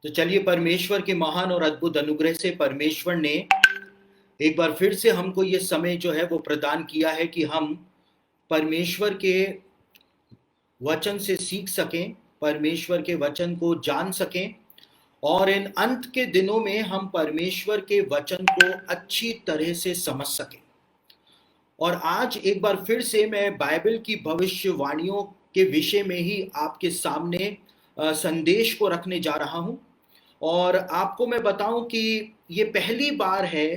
तो चलिए, परमेश्वर के महान और अद्भुत अनुग्रह से परमेश्वर ने एक बार फिर से हमको ये समय जो है वो प्रदान किया है कि हम परमेश्वर के वचन से सीख सकें, परमेश्वर के वचन को जान सकें और इन अंत के दिनों में हम परमेश्वर के वचन को अच्छी तरह से समझ सकें। और आज एक बार फिर से मैं बाइबल की भविष्यवाणियों के विषय में ही आपके सामने संदेश को रखने जा रहा हूं। और आपको मैं बताऊं कि ये पहली बार है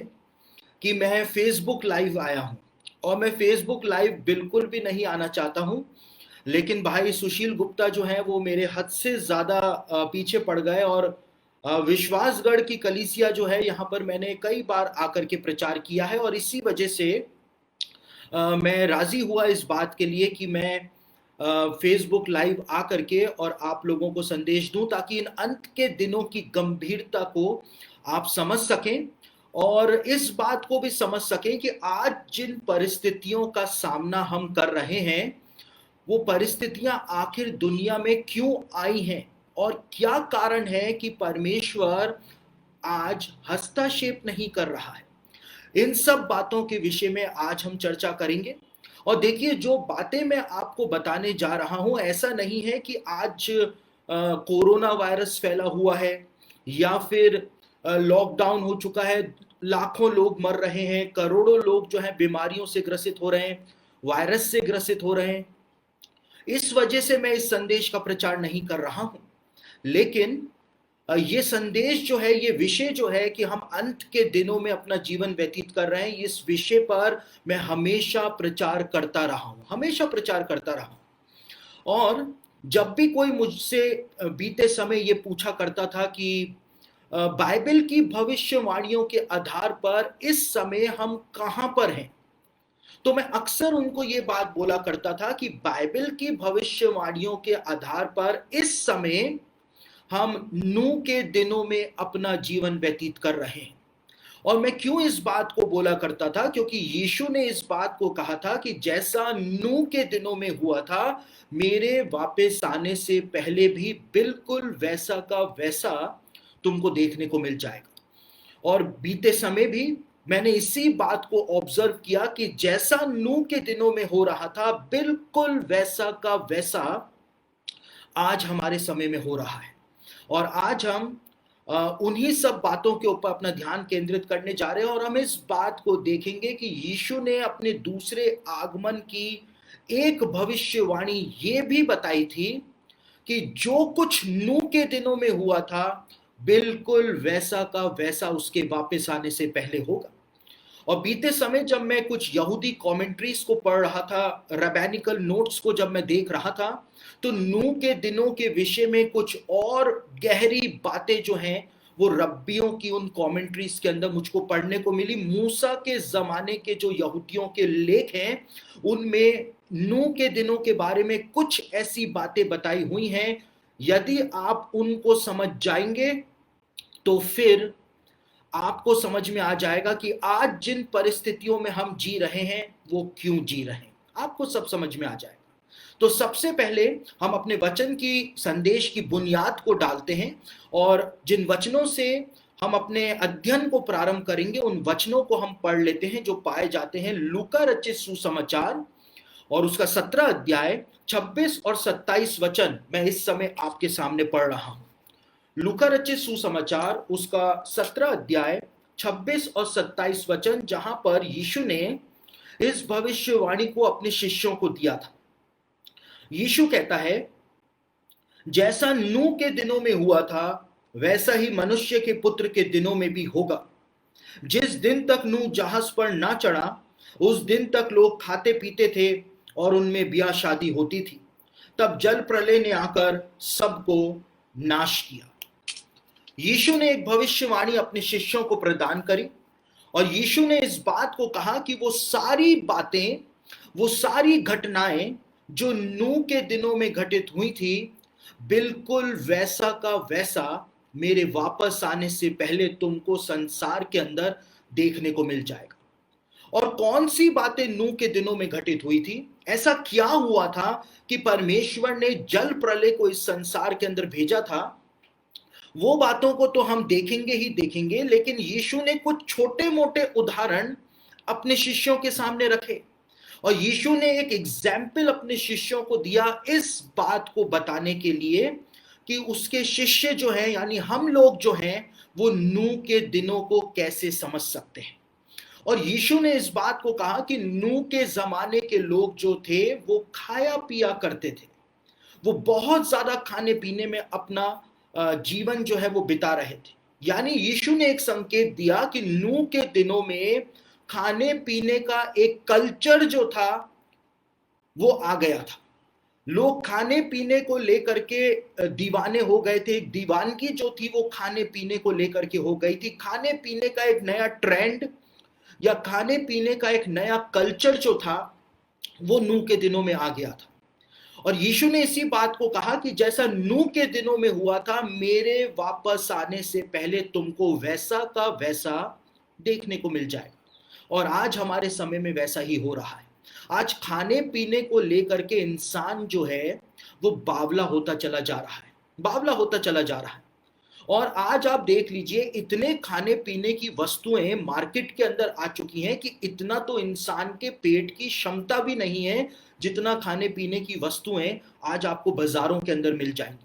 कि मैं फेसबुक लाइव आया हूं। और मैं फेसबुक लाइव बिल्कुल भी नहीं आना चाहता हूं, लेकिन भाई सुशील गुप्ता जो है वो मेरे हद से ज़्यादा पीछे पड़ गए। और विश्वासगढ़ की कलीसिया जो है यहाँ पर मैंने कई बार आकर के प्रचार किया है, और इसी वजह से मैं राज़ी हुआ इस बात के लिए कि मैं फेसबुक लाइव आकर के और आप लोगों को संदेश दूं, ताकि इन अंत के दिनों की गंभीरता को आप समझ सकें और इस बात को भी समझ सकें कि आज जिन परिस्थितियों का सामना हम कर रहे हैं वो परिस्थितियां आखिर दुनिया में क्यों आई हैं और क्या कारण है कि परमेश्वर आज हस्तक्षेप नहीं कर रहा है। इन सब बातों के विषय में आज हम चर्चा करेंगे। और देखिए, जो बातें मैं आपको बताने जा रहा हूं, ऐसा नहीं है कि आज कोरोना वायरस फैला हुआ है या फिर लॉकडाउन हो चुका है, लाखों लोग मर रहे हैं, करोड़ों लोग जो है बीमारियों से ग्रसित हो रहे हैं, वायरस से ग्रसित हो रहे हैं। इस वजह से मैं इस संदेश का प्रचार नहीं कर रहा हूं, लेकिन ये संदेश जो है, ये विषय जो है कि हम अंत के दिनों में अपना जीवन व्यतीत कर रहे हैं, इस विषय पर मैं हमेशा प्रचार करता रहा हूं, हमेशा प्रचार करता रहा हूं। और जब भी कोई मुझसे बीते समय ये पूछा करता था कि बाइबल की भविष्यवाणियों के आधार पर इस समय हम कहां पर हैं, तो मैं अक्सर उनको ये बात बोला करता था कि बाइबल की भविष्यवाणियों के आधार पर इस समय हम नूह के दिनों में अपना जीवन व्यतीत कर रहे हैं। और मैं क्यों इस बात को बोला करता था, क्योंकि यीशु ने इस बात को कहा था कि जैसा नूह के दिनों में हुआ था, मेरे वापस आने से पहले भी बिल्कुल वैसा का वैसा तुमको देखने को मिल जाएगा। और बीते समय भी मैंने इसी बात को ऑब्जर्व किया कि जैसा नूह के दिनों में हो रहा था, बिल्कुल वैसा का वैसा आज हमारे समय में हो रहा है। और आज हम उन्हीं सब बातों के ऊपर अपना ध्यान केंद्रित करने जा रहे हैं, और हम इस बात को देखेंगे कि यीशु ने अपने दूसरे आगमन की एक भविष्यवाणी ये भी बताई थी कि जो कुछ नूह के दिनों में हुआ था, बिल्कुल वैसा का वैसा उसके वापस आने से पहले होगा। और बीते समय जब मैं कुछ यहूदी कमेंट्रीज को पढ़ रहा था, रैबिनिकल नोट्स को जब मैं देख रहा था, तो नूह के दिनों के विषय में कुछ और गहरी बातें जो हैं वो रब्बियों की उन कमेंट्रीज के अंदर मुझको पढ़ने को मिली। मूसा के जमाने के जो यहूदियों के लेख हैं, उनमें नूह के दिनों के बारे में कुछ ऐसी बातें बताई हुई हैं, यदि आप उनको समझ जाएंगे तो फिर आपको समझ में आ जाएगा कि आज जिन परिस्थितियों में हम जी रहे हैं वो क्यों जी रहे हैं, आपको सब समझ में आ जाएगा। तो सबसे पहले हम अपने वचन की संदेश की बुनियाद को डालते हैं, और जिन वचनों से हम अपने अध्ययन को प्रारंभ करेंगे उन वचनों को हम पढ़ लेते हैं, जो पाए जाते हैं लूका रचित सुसमाचार और उसका 17 अध्याय 26 और 27 वचन मैं इस समय आपके सामने पढ़ रहा हूं। लूका रचित सुसमाचार उसका 17 अध्याय 26 और 27 वचन, जहां पर यीशु ने इस भविष्यवाणी को अपने शिष्यों को दिया था। यीशु कहता है, जैसा नूह के दिनों में हुआ था वैसा ही मनुष्य के पुत्र के दिनों में भी होगा। जिस दिन तक नूह जहाज पर ना चढ़ा, उस दिन तक लोग खाते पीते थे और उनमें ब्याह शादी होती थी। तब जल प्रलय ने आकर सबको नाश किया। यीशु ने एक भविष्यवाणी अपने शिष्यों को प्रदान करी, और यीशु ने इस बात को कहा कि वो सारी बातें, वो सारी घटनाएं जो नूह के दिनों में घटित हुई थी, बिल्कुल वैसा का वैसा मेरे वापस आने से पहले तुमको संसार के अंदर देखने को मिल जाएगा। और कौन सी बातें नूह के दिनों में घटित हुई थी? ऐसा क्या हुआ था कि परमेश्वर ने जल प्रलय को इस संसार के अंदर भेजा था? वो बातों को तो हम देखेंगे ही देखेंगे, लेकिन यीशु ने कुछ छोटे मोटे उदाहरण अपने शिष्यों के सामने रखे, और यीशु ने एक एग्जाम्पल अपने शिष्यों को दिया इस बात को बताने के लिए कि उसके शिष्य जो हैं, यानी हम लोग जो हैं, वो नूह के दिनों को कैसे समझ सकते हैं। और यीशु ने इस बात को कहा कि नूह के जमाने के लोग जो थे वो खाया पिया करते थे, वो बहुत ज्यादा खाने पीने में अपना जीवन जो है वो बिता रहे थे। यानी यीशु ने एक संकेत दिया कि नूह के दिनों में खाने पीने का एक कल्चर जो था वो आ गया था। लोग खाने पीने को लेकर के दीवाने हो गए थे, एक दीवानगी जो थी वो खाने पीने को लेकर के हो गई थी। खाने पीने का एक नया ट्रेंड या खाने पीने का एक नया कल्चर जो था वो नूह के दिनों में आ गया था। और यीशु ने इसी बात को कहा कि जैसा नूह के दिनों में हुआ था, मेरे वापस आने से पहले तुमको वैसा का वैसा देखने को मिल जाएगा। और आज हमारे समय में वैसा ही हो रहा है। आज खाने पीने को लेकर के इंसान जो है वो बावला होता चला जा रहा है, बावला होता चला जा रहा है। और आज आप देख लीजिए, इतने खाने पीने की वस्तुएं मार्केट के अंदर आ चुकी हैं कि इतना तो इंसान के पेट की क्षमता भी नहीं है जितना खाने पीने की वस्तुएं आज आपको बाजारों के अंदर मिल जाएंगी।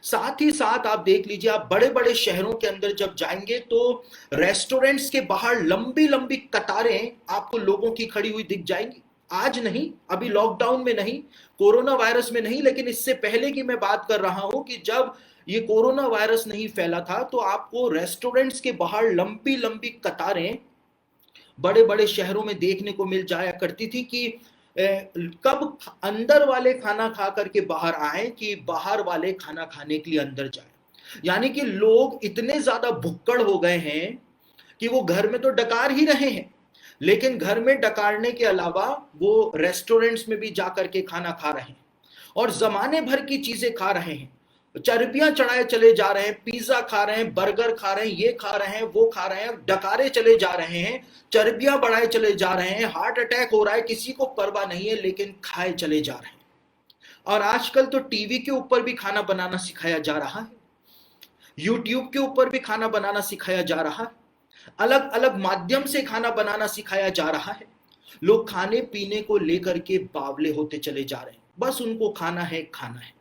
साथ ही साथ आप देख लीजिए, आप बड़े बड़े शहरों के अंदर जब जाएंगे तो रेस्टोरेंट्स के बाहर लंबी लंबी कतारें आपको लोगों की खड़ी हुई दिख जाएंगी। आज नहीं, अभी लॉकडाउन में नहीं, कोरोना वायरस में नहीं, लेकिन इससे पहले की मैं बात कर रहा हूं कि जब ये कोरोना वायरस नहीं फैला था तो आपको रेस्टोरेंट्स के बाहर लंबी लंबी कतारें बड़े बड़े शहरों में देखने को मिल जाया करती थी कि कब अंदर वाले खाना खा करके बाहर आए कि बाहर वाले खाना खाने के लिए अंदर जाए। यानी कि लोग इतने ज्यादा भुक्कड़ हो गए हैं कि वो घर में तो डकार ही रहे हैं, लेकिन घर में डकारने के अलावा वो रेस्टोरेंट्स में भी जाकर के खाना खा रहे हैं और जमाने भर की चीजें खा रहे हैं। चर्बियां चढ़ाए चले जा रहे हैं, पिज्जा खा रहे हैं, बर्गर खा रहे हैं, ये खा रहे हैं, वो खा रहे हैं, डकारे चले जा रहे हैं, चर्बियां बढ़ाए चले जा रहे हैं, हार्ट अटैक हो रहा है, किसी को परवाह नहीं है, लेकिन खाए चले जा रहे हैं। और आजकल तो टीवी के ऊपर भी खाना बनाना सिखाया जा रहा है, यूट्यूब के ऊपर भी खाना बनाना सिखाया जा रहा है, अलग अलग माध्यम से खाना बनाना सिखाया जा रहा है। लोग खाने पीने को लेकर के बावले होते चले जा रहे हैं, बस उनको खाना है, खाना है।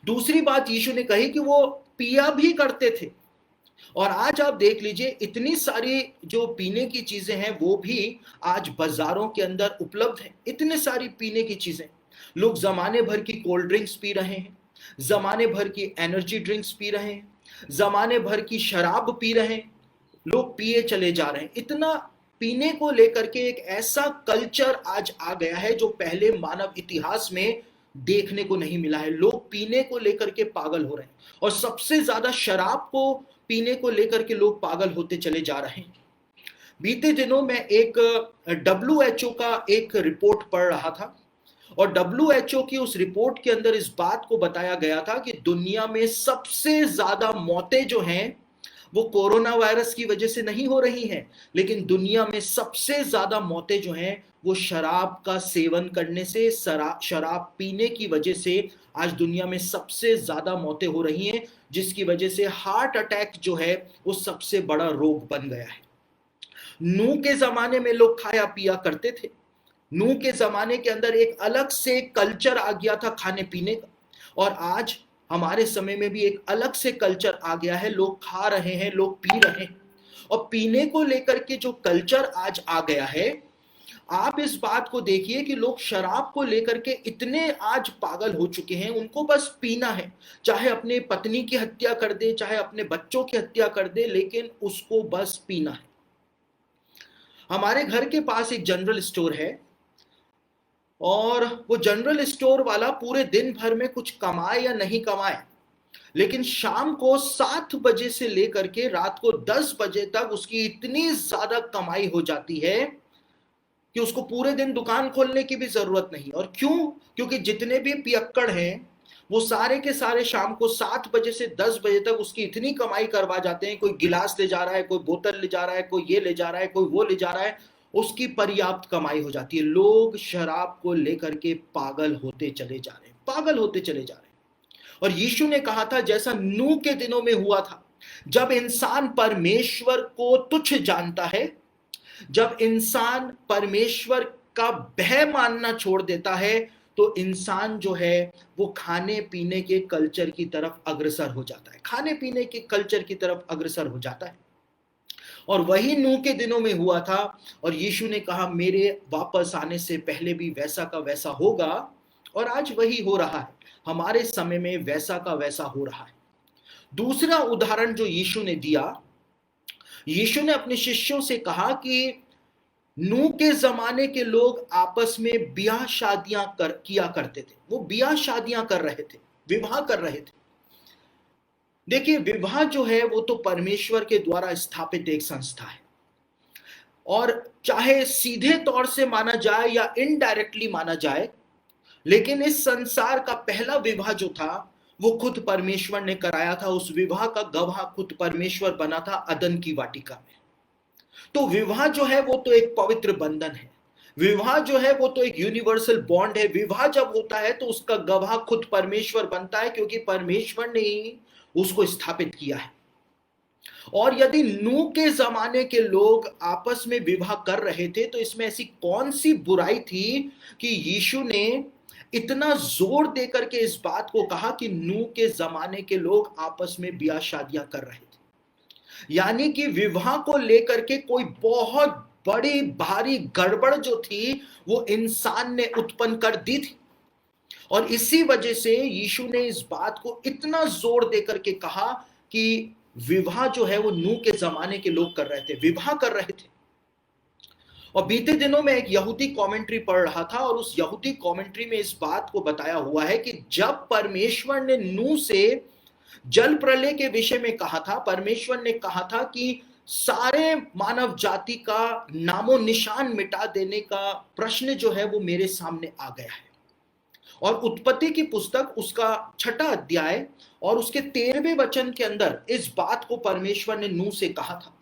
दूसरी बात यीशु ने कही कि वो पिया भी करते थे। और आज आप देख लीजिए, इतनी सारी जो पीने की चीजें हैं वो भी आज बाजारों के अंदर उपलब्ध हैं। इतने सारी पीने की चीजें, लोग जमाने भर की कोल्ड ड्रिंक्स पी रहे हैं, जमाने भर की एनर्जी ड्रिंक्स पी रहे हैं, जमाने भर की शराब पी रहे हैं, लोग पिए चले जा रहे हैं। इतना पीने को लेकर के एक ऐसा कल्चर आज आ गया है जो पहले मानव इतिहास में देखने को नहीं मिला है। लोग पीने को लेकर के पागल हो रहे हैं, और सबसे ज्यादा शराब को पीने को लेकर के लोग पागल होते चले जा रहे हैं। बीते दिनों में एक WHO का एक रिपोर्ट पढ़ रहा था, और WHO की उस रिपोर्ट के अंदर इस बात को बताया गया था कि दुनिया में सबसे ज्यादा मौतें जो हैं वो कोरोना वायरस की वजह से नहीं हो रही हैं, लेकिन दुनिया में सबसे ज्यादा मौतें जो हैं वो शराब का सेवन करने से, शराब पीने की वजह से आज दुनिया में सबसे ज्यादा मौतें हो रही हैं, जिसकी वजह से हार्ट अटैक जो है वो सबसे बड़ा रोग बन गया है। नूह के जमाने में लोग खाया पिया करते थे। नूह के जमाने के अंदर एक अलग से कल्चर आ गया था खाने पीने का, और आज हमारे समय में भी एक अलग से कल्चर आ गया है। लोग खा रहे हैं, लोग पी रहे हैं, और पीने को लेकर के जो कल्चर आज आ गया है, आप इस बात को देखिए कि लोग शराब को लेकर के इतने आज पागल हो चुके हैं, उनको बस पीना है। चाहे अपने पत्नी की हत्या कर दे, चाहे अपने बच्चों की हत्या कर दे, लेकिन उसको बस पीना है। हमारे घर के पास एक जनरल स्टोर है, और वो जनरल स्टोर वाला पूरे दिन भर में कुछ कमाए या नहीं कमाए, लेकिन शाम को 7 बजे से लेकर के रात को 10 बजे तक उसकी इतनी ज्यादा कमाई हो जाती है कि उसको पूरे दिन दुकान खोलने की भी जरूरत नहीं। और क्यों? क्योंकि जितने भी पियक्कड़ हैं वो सारे के सारे शाम को 7 बजे से 10 बजे तक उसकी इतनी कमाई करवा जाते हैं। कोई गिलास ले जा रहा है, कोई बोतल ले जा रहा है, कोई ये ले जा रहा है, कोई वो ले जा रहा है, उसकी पर्याप्त कमाई हो जाती है। लोग शराब को लेकर के पागल होते चले जा रहे हैं, पागल होते चले जा रहे हैं। और यीशु ने कहा था जैसा नूह के दिनों में हुआ था, जब इंसान परमेश्वर को तुच्छ जानता है, जब इंसान परमेश्वर का भय मानना छोड़ देता है, तो इंसान जो है वो खाने पीने के कल्चर की तरफ अग्रसर हो जाता है, खाने पीने के कल्चर की तरफ अग्रसर हो जाता है। और वही नूह के दिनों में हुआ था, और यीशु ने कहा मेरे वापस आने से पहले भी वैसा का वैसा होगा, और आज वही हो रहा है, हमारे समय में वैसा का वैसा हो रहा है। दूसरा उदाहरण जो यीशु ने दिया, यीशु ने अपने शिष्यों से कहा कि नूह के जमाने के लोग आपस में ब्याह शादियां किया करते थे, वो ब्याह शादियां कर रहे थे, विवाह कर रहे थे। देखिए, विवाह जो है वो तो परमेश्वर के द्वारा स्थापित एक संस्था है, और चाहे सीधे तौर से माना जाए या इनडायरेक्टली माना जाए, लेकिन इस संसार का पहला विवाह जो था वो खुद परमेश्वर ने कराया था। उस विवाह का गवाह खुद परमेश्वर बना था अदन की वाटिका में। तो विवाह जो है वो तो एक पवित्र बंधन है, विवाह जो है वो तो एक यूनिवर्सल बॉन्ड है। विवाह जब होता है तो उसका गवाह खुद परमेश्वर बनता है, क्योंकि परमेश्वर ने ही उसको स्थापित किया है। और यदि नूह के जमाने के लोग आपस में विवाह कर रहे थे, तो इसमें ऐसी कौन सी बुराई थी कि यीशु ने इतना जोर देकर के इस बात को कहा कि नूह के जमाने के लोग आपस में ब्याह शादियां कर रहे थे। यानी कि विवाह को लेकर के कोई बहुत बड़ी भारी गड़बड़ जो थी वो इंसान ने उत्पन्न कर दी थी, और इसी वजह से यीशु ने इस बात को इतना जोर देकर के कहा कि विवाह जो है वो नूह के जमाने के लोग कर रहे थे, विवाह कर रहे थे। और बीते दिनों में एक यहूदी कमेंट्री पढ़ रहा था, और उस यहूदी कमेंट्री में इस बात को बताया हुआ है कि जब परमेश्वर ने नूह से जल प्रलय के विषय में कहा था, परमेश्वर ने कहा था कि सारे मानव जाति का नामो निशान मिटा देने का प्रश्न जो है वो मेरे सामने आ गया है। और उत्पत्ति की पुस्तक उसका 6वां अध्याय और उसके 13वें वचन के अंदर इस बात को परमेश्वर ने नूह से कहा था।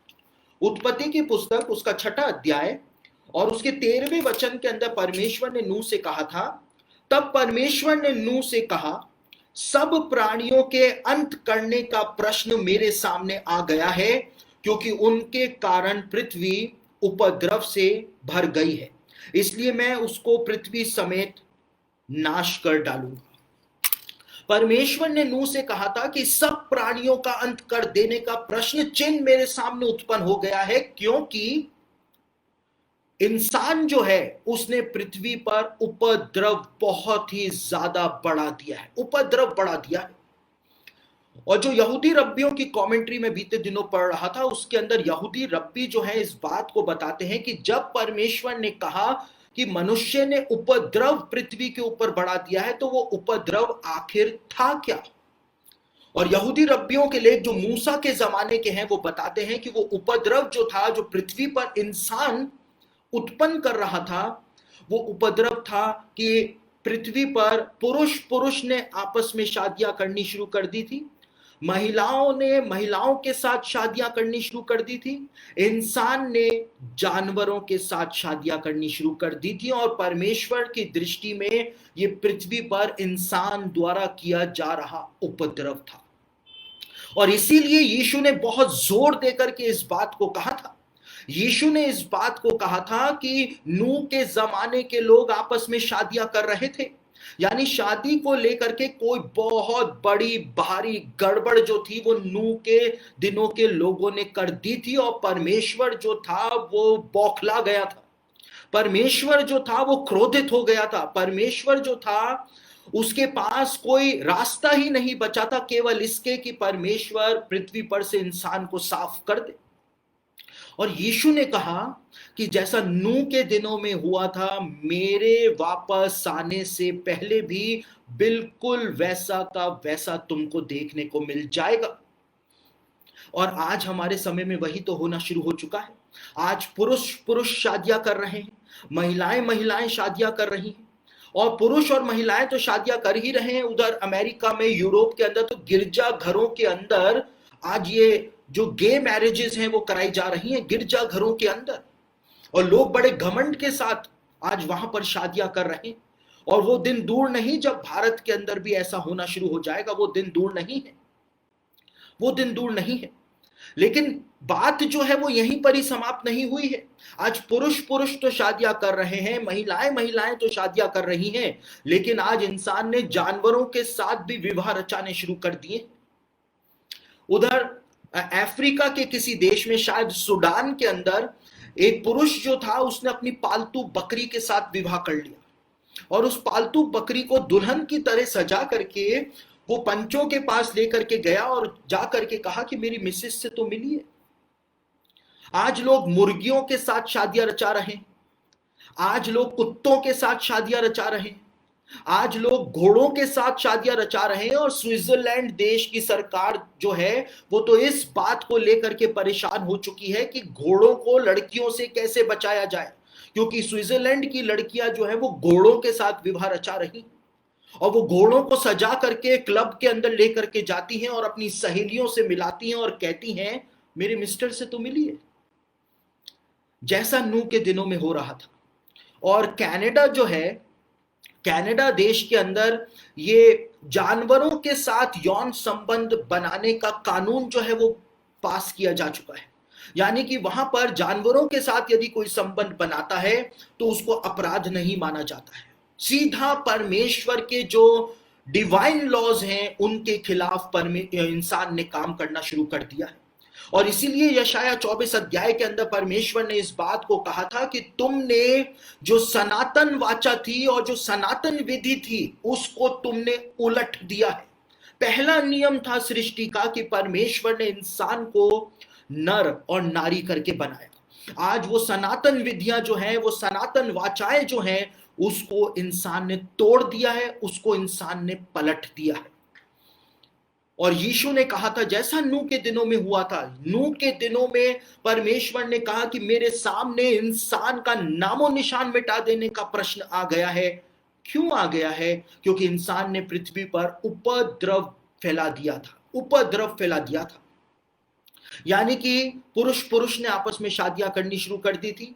उत्पत्ति की पुस्तक उसका 6वां अध्याय और उसके 13वें वचन के अंदर परमेश्वर ने नूह से कहा था, तब परमेश्वर ने नूह से कहा, सब प्राणियों के अंत करने का प्रश्न मेरे सामने आ गया है, क्योंकि उनके कारण पृथ्वी उपद्रव से भर गई है, इसलिए मैं उसको पृथ्वी समेत नाश कर डालूंगा। परमेश्वर ने नूह से कहा था कि सब प्राणियों का अंत कर देने का प्रश्न चिन्ह मेरे सामने उत्पन्न हो गया है, क्योंकि इंसान जो है उसने पृथ्वी पर उपद्रव बहुत ही ज्यादा बढ़ा दिया है, उपद्रव बढ़ा दिया है। और जो यहूदी रब्बियों की कमेंट्री में बीते दिनों पढ़ रहा था, उसके अंदर यहूदी रब्बी जो है इस बात को बताते हैं कि जब परमेश्वर ने कहा कि मनुष्य ने उपद्रव पृथ्वी के ऊपर बढ़ा दिया है, तो वो उपद्रव आखिर था क्या। और यहूदी रब्बियों के लेख जो मूसा के जमाने के हैं वो बताते हैं कि वो उपद्रव जो था, जो पृथ्वी पर इंसान उत्पन्न कर रहा था, वो उपद्रव था कि पृथ्वी पर पुरुष ने आपस में शादियां करनी शुरू कर दी थी, महिलाओं ने महिलाओं के साथ शादियां करनी शुरू कर दी थी, इंसान ने जानवरों के साथ शादियां करनी शुरू कर दी थी। और परमेश्वर की दृष्टि में ये पृथ्वी पर इंसान द्वारा किया जा रहा उपद्रव था। और इसीलिए यीशु ने बहुत जोर देकर के इस बात को कहा था। यीशु ने इस बात को कहा था कि नूह के जमाने के लोग आपस में शादियां कर रहे थे, यानी शादी को लेकर के कोई बहुत बड़ी भारी गड़बड़ जो थी वो नूह के दिनों के लोगों ने कर दी थी। और परमेश्वर जो था वो बौखला गया था, परमेश्वर जो था वो क्रोधित हो गया था, परमेश्वर जो था उसके पास कोई रास्ता ही नहीं बचा था, केवल इसके कि परमेश्वर पृथ्वी पर से इंसान को साफ कर दे। और यीशु ने कहा कि जैसा नूह के दिनों में हुआ था, मेरे वापस आने से पहले भी बिल्कुल वैसा का वैसा तुमको देखने को मिल जाएगा। और आज हमारे समय में वही तो होना शुरू हो चुका है। आज पुरुष शादियां कर रहे हैं, महिलाएं शादियां कर रही हैं, और पुरुष और महिलाएं तो शादियां कर ही रहे हैं। उधर अमेरिका में, यूरोप के अंदर तो गिरजा घरों के अंदर आज ये जो गे मैरिजेस हैं वो कराई जा रही हैं गिरजा घरों के अंदर, और लोग बड़े घमंड के साथ आज वहां पर शादियां कर रहे हैं। और वो दिन दूर नहीं जब भारत के अंदर भी ऐसा होना शुरू हो जाएगा। वो दिन दूर नहीं है, वो दिन दूर नहीं है। लेकिन बात जो है वो यहीं पर ही समाप्त नहीं हुई है। आज पुरुष पुरुष तो शादियां कर रहे हैं, महिलाएं महिलाएं तो शादियां कर रही हैं, लेकिन आज इंसान ने जानवरों के साथ भी विवाह रचाने शुरू कर दिए। उधर अफ्रीका के किसी देश में, शायद सूडान के अंदर, एक पुरुष जो था उसने अपनी पालतू बकरी के साथ विवाह कर लिया और उस पालतू बकरी को दुल्हन की तरह सजा करके वो पंचों के पास लेकर के गया और जा करके कहा कि मेरी मिसेस से तो मिलिए। आज लोग मुर्गियों के साथ शादियां रचा रहे हैं, आज लोग कुत्तों के साथ शादियां रचा रहे हैं, आज लोग घोड़ों के साथ शादियां रचा रहे हैं। और स्विट्जरलैंड देश की सरकार जो है वो तो इस बात को लेकर के परेशान हो चुकी है कि घोड़ों को लड़कियों से कैसे बचाया जाए, क्योंकि स्विट्जरलैंड की लड़कियां जो है वो घोड़ों के साथ विवाह रचा रही और वो घोड़ों को सजा करके क्लब के अंदर लेकर के जाती हैं और अपनी सहेलियों से मिलाती हैं और कहती हैं मेरे मिस्टर से तो मिलिए, जैसा नूह के दिनों में हो रहा था। और कनाडा जो है, कनाडा देश के अंदर ये जानवरों के साथ यौन संबंध बनाने का कानून जो है वो पास किया जा चुका है। यानी कि वहां पर जानवरों के साथ यदि कोई संबंध बनाता है तो उसको अपराध नहीं माना जाता है, सीधा परमेश्वर के जो डिवाइन लॉज हैं उनके खिलाफ इंसान ने काम करना शुरू कर दिया है। और इसीलिए यशाया 24 अध्याय के अंदर परमेश्वर ने इस बात को कहा था कि तुमने जो सनातन वाचा थी और जो सनातन विधि थी उसको तुमने उलट दिया है। पहला नियम था सृष्टि का कि परमेश्वर ने इंसान को नर और नारी करके बनाया। आज वो सनातन विधियां जो हैं, वो सनातन वाचाएं जो हैं, उसको इंसान ने तोड़ दिया है, उसको इंसान ने पलट दिया है। और यीशु ने कहा था जैसा नूह के दिनों में हुआ था, नूह के दिनों में परमेश्वर ने कहा कि मेरे सामने इंसान का नामो निशान मिटा देने का प्रश्न आ गया है। क्यों आ गया है? क्योंकि इंसान ने पृथ्वी पर उपद्रव फैला दिया था, उपद्रव फैला दिया था। यानी कि पुरुष पुरुष ने आपस में शादियां करनी शुरू कर दी थी,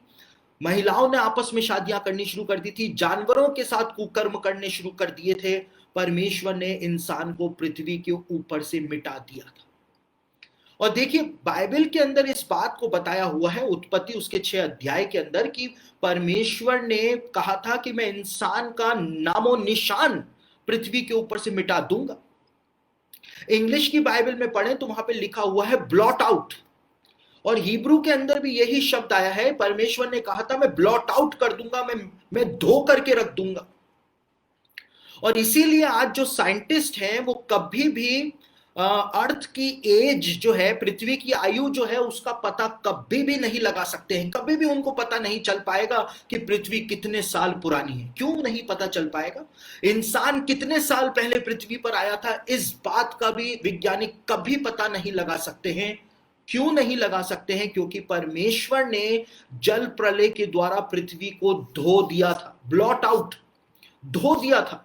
महिलाओं ने आपस में शादियां करनी शुरू कर दी थी, जानवरों के साथ कुकर्म करने शुरू कर दिए थे। परमेश्वर ने इंसान को पृथ्वी के ऊपर से मिटा दिया था। और देखिए बाइबल के अंदर इस बात को बताया हुआ है, उत्पत्ति उसके 6 अध्याय के अंदर, कि परमेश्वर ने कहा था कि मैं इंसान का नामो निशान पृथ्वी के ऊपर से मिटा दूंगा। इंग्लिश की बाइबल में पढ़ें तो वहां पे लिखा हुआ है ब्लॉट आउट, और हिब्रू के अंदर भी यही शब्द आया है। परमेश्वर ने कहा था मैं ब्लॉट आउट कर दूंगा, मैं धो करके रख दूंगा। और इसीलिए आज जो साइंटिस्ट हैं वो कभी भी अर्थ की एज जो है, पृथ्वी की आयु जो है, उसका पता कभी भी नहीं लगा सकते हैं। कभी भी उनको पता नहीं चल पाएगा कि पृथ्वी कितने साल पुरानी है। क्यों नहीं पता चल पाएगा? इंसान कितने साल पहले पृथ्वी पर आया था, इस बात का भी वैज्ञानिक कभी पता नहीं लगा सकते हैं। क्यों नहीं लगा सकते हैं? क्योंकि परमेश्वर ने जल प्रलय के द्वारा पृथ्वी को धो दिया था, ब्लॉट आउट, धो दिया था।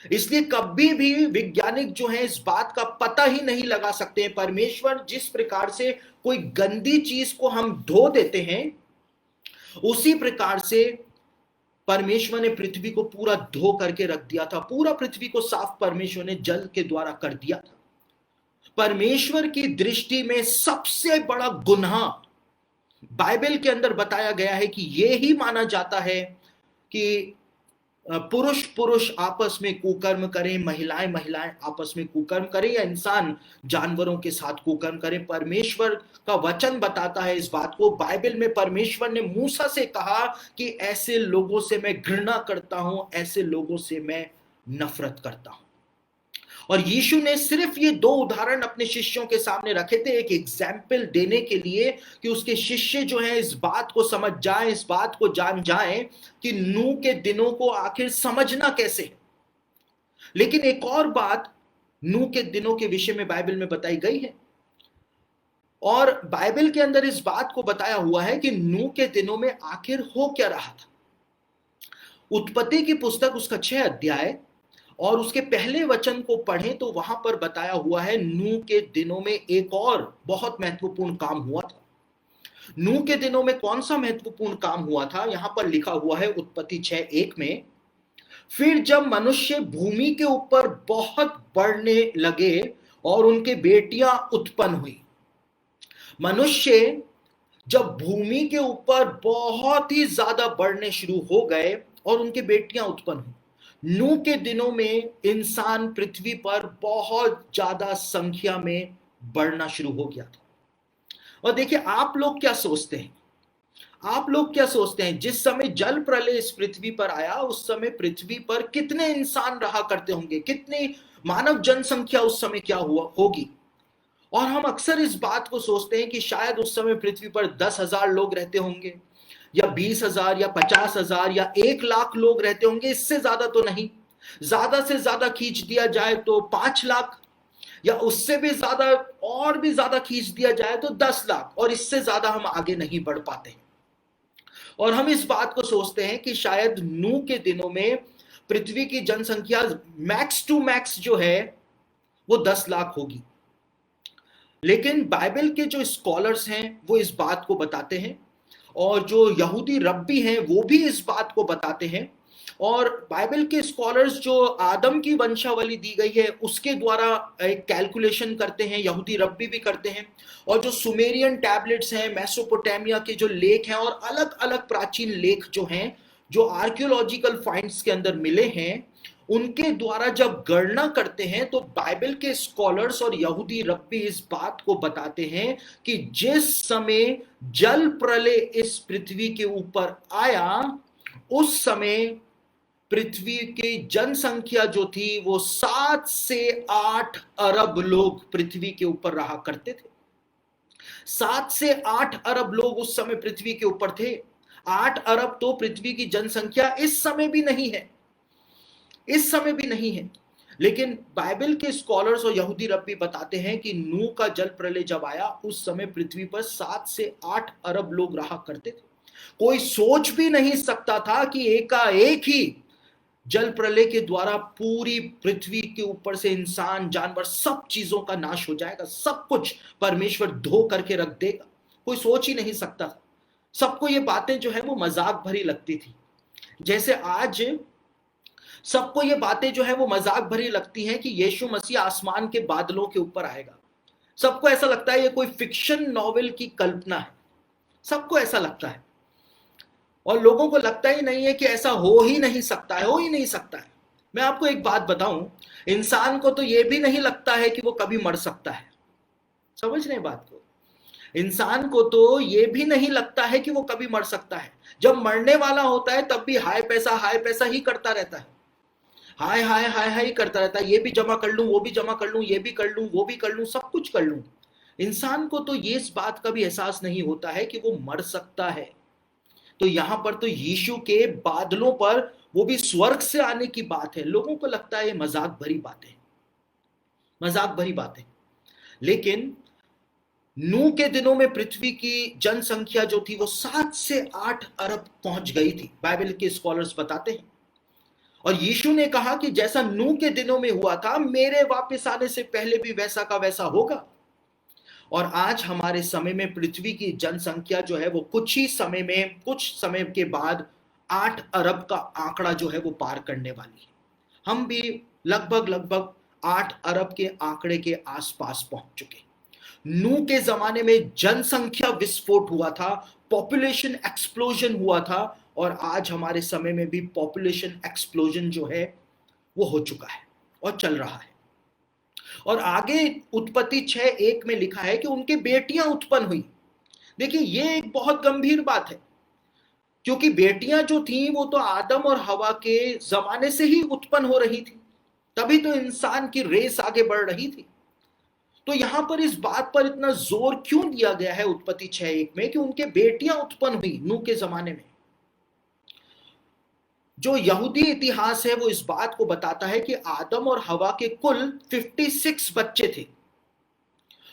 इसलिए कभी भी वैज्ञानिक जो है इस बात का पता ही नहीं लगा सकते हैं। परमेश्वर जिस प्रकार से कोई गंदी चीज को हम धो देते हैं, उसी प्रकार से परमेश्वर ने पृथ्वी को पूरा धो करके रख दिया था। पूरा पृथ्वी को साफ परमेश्वर ने जल के द्वारा कर दिया था। परमेश्वर की दृष्टि में सबसे बड़ा गुनाह बाइबल के अंदर बताया गया है कि यह ही माना जाता है कि पुरुष पुरुष आपस में कुकर्म करें, महिलाएं महिलाएं आपस में कुकर्म करें, या इंसान जानवरों के साथ कुकर्म करें। परमेश्वर का वचन बताता है इस बात को। बाइबल में परमेश्वर ने मूसा से कहा कि ऐसे लोगों से मैं घृणा करता हूं, ऐसे लोगों से मैं नफरत करता हूं। और यीशु ने सिर्फ ये 2 उदाहरण अपने शिष्यों के सामने रखे थे, एक एग्जाम्पल देने के लिए कि उसके शिष्य जो हैं इस बात को समझ जाएं, इस बात को जान जाएं कि नूह के दिनों को आखिर समझना कैसे है। लेकिन एक और बात नूह के दिनों के विषय में बाइबल में बताई गई है, और बाइबल के अंदर इस बात को बताया हुआ है कि नूह के दिनों में आखिर हो क्या रहा था। उत्पत्ति की पुस्तक उसका 6 अध्याय और उसके पहले वचन को पढ़ें तो वहां पर बताया हुआ है नूह के दिनों में एक और बहुत महत्वपूर्ण काम हुआ था। नूह के दिनों में कौन सा महत्वपूर्ण काम हुआ था? यहां पर लिखा हुआ है उत्पत्ति 6:1 में, फिर जब मनुष्य भूमि के ऊपर बहुत बढ़ने लगे और उनके बेटियां उत्पन्न हुई। मनुष्य जब भूमि के ऊपर बहुत ही ज्यादा बढ़ने शुरू हो गए और उनके बेटियां उत्पन्न हुई, नूह के दिनों में इंसान पृथ्वी पर बहुत ज्यादा संख्या में बढ़ना शुरू हो गया था। और देखिए, आप लोग क्या सोचते हैं? आप लोग क्या सोचते हैं, जिस समय जल प्रलय इस पृथ्वी पर आया उस समय पृथ्वी पर कितने इंसान रहा करते होंगे? कितनी मानव जनसंख्या उस समय क्या हुआ होगी? और हम अक्सर इस बात को सोचते हैं कि शायद उस समय पृथ्वी पर 10,000 लोग रहते होंगे, या 20,000 या 50,000 या 1 लाख लोग रहते होंगे, इससे ज्यादा तो नहीं। ज्यादा से ज्यादा खींच दिया जाए तो 5 लाख, या उससे भी ज्यादा, और भी ज्यादा खींच दिया जाए तो 10 लाख, और इससे ज्यादा हम आगे नहीं बढ़ पाते हैं। और हम इस बात को सोचते हैं कि शायद नूह के दिनों में पृथ्वी की जनसंख्या मैक्स टू मैक्स जो है वो 10 लाख होगी। लेकिन बाइबल के जो स्कॉलर्स हैं वो इस बात को बताते हैं, और जो यहूदी रब्बी हैं वो भी इस बात को बताते हैं, और बाइबल के स्कॉलर्स जो आदम की वंशावली दी गई है उसके द्वारा एक कैलकुलेशन करते हैं, यहूदी रब्बी भी करते हैं। और जो सुमेरियन टैबलेट्स हैं, मेसोपोटामिया के जो लेख हैं, और अलग अलग प्राचीन लेख जो हैं, जो आर्कियोलॉजिकल फाइंड्स के अंदर मिले हैं, उनके द्वारा जब गणना करते हैं तो बाइबल के स्कॉलर्स और यहूदी रब्बी इस बात को बताते हैं कि जिस समय जल प्रलय इस पृथ्वी के ऊपर आया उस समय पृथ्वी की जनसंख्या जो थी वो 7 से 8 अरब लोग पृथ्वी के ऊपर रहा करते थे। 7 से 8 अरब लोग उस समय पृथ्वी के ऊपर थे। 8 अरब तो पृथ्वी की जनसंख्या इस समय भी नहीं है, इस समय भी नहीं है। लेकिन बाइबल के स्कॉलर्स और यहूदी रब्बी बताते हैं कि नूह का जल प्रलय जब आया उस समय पृथ्वी पर 7 से 8 अरब लोग रहा करते थे। कोई सोच भी नहीं सकता था कि एकाएक ही जल प्रलय के द्वारा पूरी पृथ्वी के ऊपर से इंसान, जानवर, सब चीजों का नाश हो जाएगा, सब कुछ परमेश्वर धो करके रख देगा। कोई सोच ही नहीं सकता था। सबको ये बातें जो है वो मजाक भरी लगती थी। जैसे आज सबको ये बातें जो है वो मजाक भरी लगती हैं कि यीशु मसीह आसमान के बादलों के ऊपर आएगा। सबको ऐसा लगता है ये कोई फिक्शन नॉवेल की कल्पना है, सबको ऐसा लगता है। और लोगों को लगता ही नहीं है कि ऐसा हो ही नहीं सकता है, हो ही नहीं सकता है। मैं आपको एक बात बताऊं, इंसान को तो ये भी नहीं लगता है कि वो कभी मर सकता है। समझ रहे हैं बात को? इंसान को तो ये भी नहीं लगता है कि वो कभी मर सकता है। जब मरने वाला होता है तब भी हाय पैसा ही करता रहता है। हाय हाय हाय हाय करता रहता है, ये भी जमा कर लूं, वो भी जमा कर लूं, ये भी कर लूं, वो भी कर लूं, सब कुछ कर लूं। इंसान को तो ये इस बात का भी एहसास नहीं होता है कि वो मर सकता है। तो यहां पर तो यीशु के बादलों पर, वो भी स्वर्ग से आने की बात है। लोगों को लगता है ये मजाक भरी बातें, मजाक भरी बातें। लेकिन नूह के दिनों में पृथ्वी की जनसंख्या जो थी वो 7 से 8 अरब पहुंच गई थी, बाइबल के स्कॉलर्स बताते हैं। और यीशु ने कहा कि जैसा नूह के दिनों में हुआ था मेरे वापस आने से पहले भी वैसा का वैसा होगा। और आज हमारे समय में पृथ्वी की जनसंख्या जो है वो कुछ ही समय में, कुछ समय के बाद 8 अरब का आंकड़ा जो है वो पार करने वाली है। हम भी लगभग लगभग 8 अरब के आंकड़े के आसपास पहुंच चुके। नूह के जमाने में जनसंख्या विस्फोट हुआ था, पॉपुलेशन एक्सप्लोजन हुआ था, और आज हमारे समय में भी पॉपुलेशन एक्सप्लोजन जो है वो हो चुका है और चल रहा है। और आगे उत्पत्ति 6:1 में लिखा है कि उनके बेटियां उत्पन्न हुई। देखिए, ये एक बहुत गंभीर बात है, क्योंकि बेटियां जो थी वो तो आदम और हवा के जमाने से ही उत्पन्न हो रही थी, तभी तो इंसान की रेस आगे बढ़ रही थी। तो यहां पर इस बात पर इतना जोर क्यों दिया गया है उत्पत्ति 6:1 में कि उनके बेटियां उत्पन्न हुई नूह के जमाने में? जो यहूदी इतिहास है वो इस बात को बताता है कि आदम और हवा के कुल 56 बच्चे थे,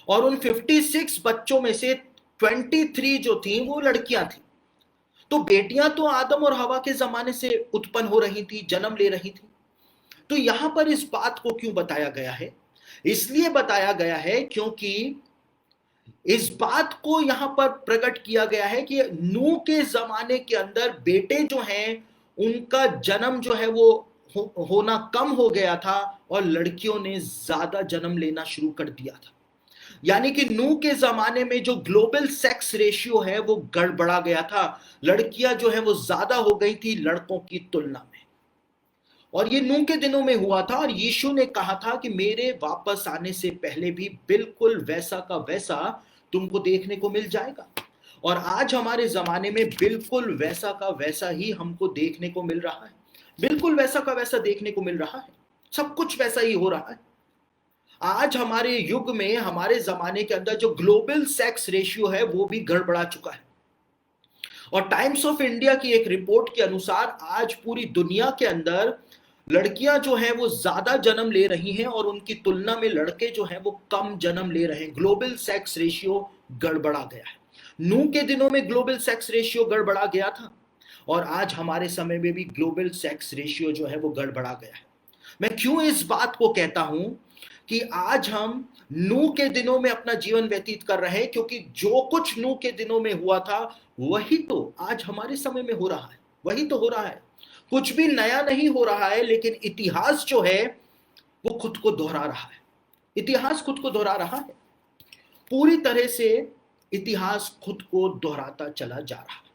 और उन 56 बच्चों में से 23 जो थी वो लड़कियां थी। तो बेटियां तो आदम और हवा के जमाने से उत्पन्न हो रही थी, जन्म ले रही थी। तो यहां पर इस बात को क्यों बताया गया है? इसलिए बताया गया है क्योंकि इस बात को यहां पर प्रकट किया गया है कि नूह के जमाने के अंदर बेटे जो हैं उनका जन्म जो है वो होना कम हो गया था और लड़कियों ने ज्यादा जन्म लेना शुरू कर दिया था। यानी कि नूह के जमाने में जो ग्लोबल सेक्स रेशियो है वो गड़बड़ा गया था। लड़कियां जो है वो ज्यादा हो गई थी लड़कों की तुलना में। और ये नूह के दिनों में हुआ था और यीशु ने कहा था कि मेरे वापस आने से पहले भी बिल्कुल वैसा का वैसा तुमको देखने को मिल जाएगा। और आज हमारे जमाने में बिल्कुल वैसा का वैसा ही हमको देखने को मिल रहा है। बिल्कुल वैसा का वैसा देखने को मिल रहा है। सब कुछ वैसा ही हो रहा है। आज हमारे युग में, हमारे जमाने के अंदर जो ग्लोबल सेक्स रेशियो है वो भी गड़बड़ा चुका है। और टाइम्स ऑफ इंडिया की एक रिपोर्ट के अनुसार आज पूरी दुनिया के अंदर लड़कियां जो हैं वो ज्यादा जन्म ले रही हैं और उनकी तुलना में लड़के जो हैं वो कम जन्म ले रहे हैं। ग्लोबल सेक्स रेशियो गड़बड़ा गया है। नूह के दिनों में ग्लोबल सेक्स रेशियो गड़बड़ा गया था और आज हमारे समय में भी ग्लोबल सेक्स रेशियो जो है वो गड़बड़ा गया है। मैं क्यों इस बात को कहता हूं कि आज हम नूह के दिनों में अपना जीवन व्यतीत कर रहे हैं, क्योंकि जो कुछ नूह के दिनों में हुआ था वही तो आज हमारे समय में हो रहा है। वही तो हो रहा है। कुछ भी नया नहीं हो रहा है, लेकिन इतिहास जो है वो खुद को दोहरा रहा है। इतिहास खुद को दोहरा रहा है। पूरी तरह से इतिहास खुद को दोहराता चला जा रहा है।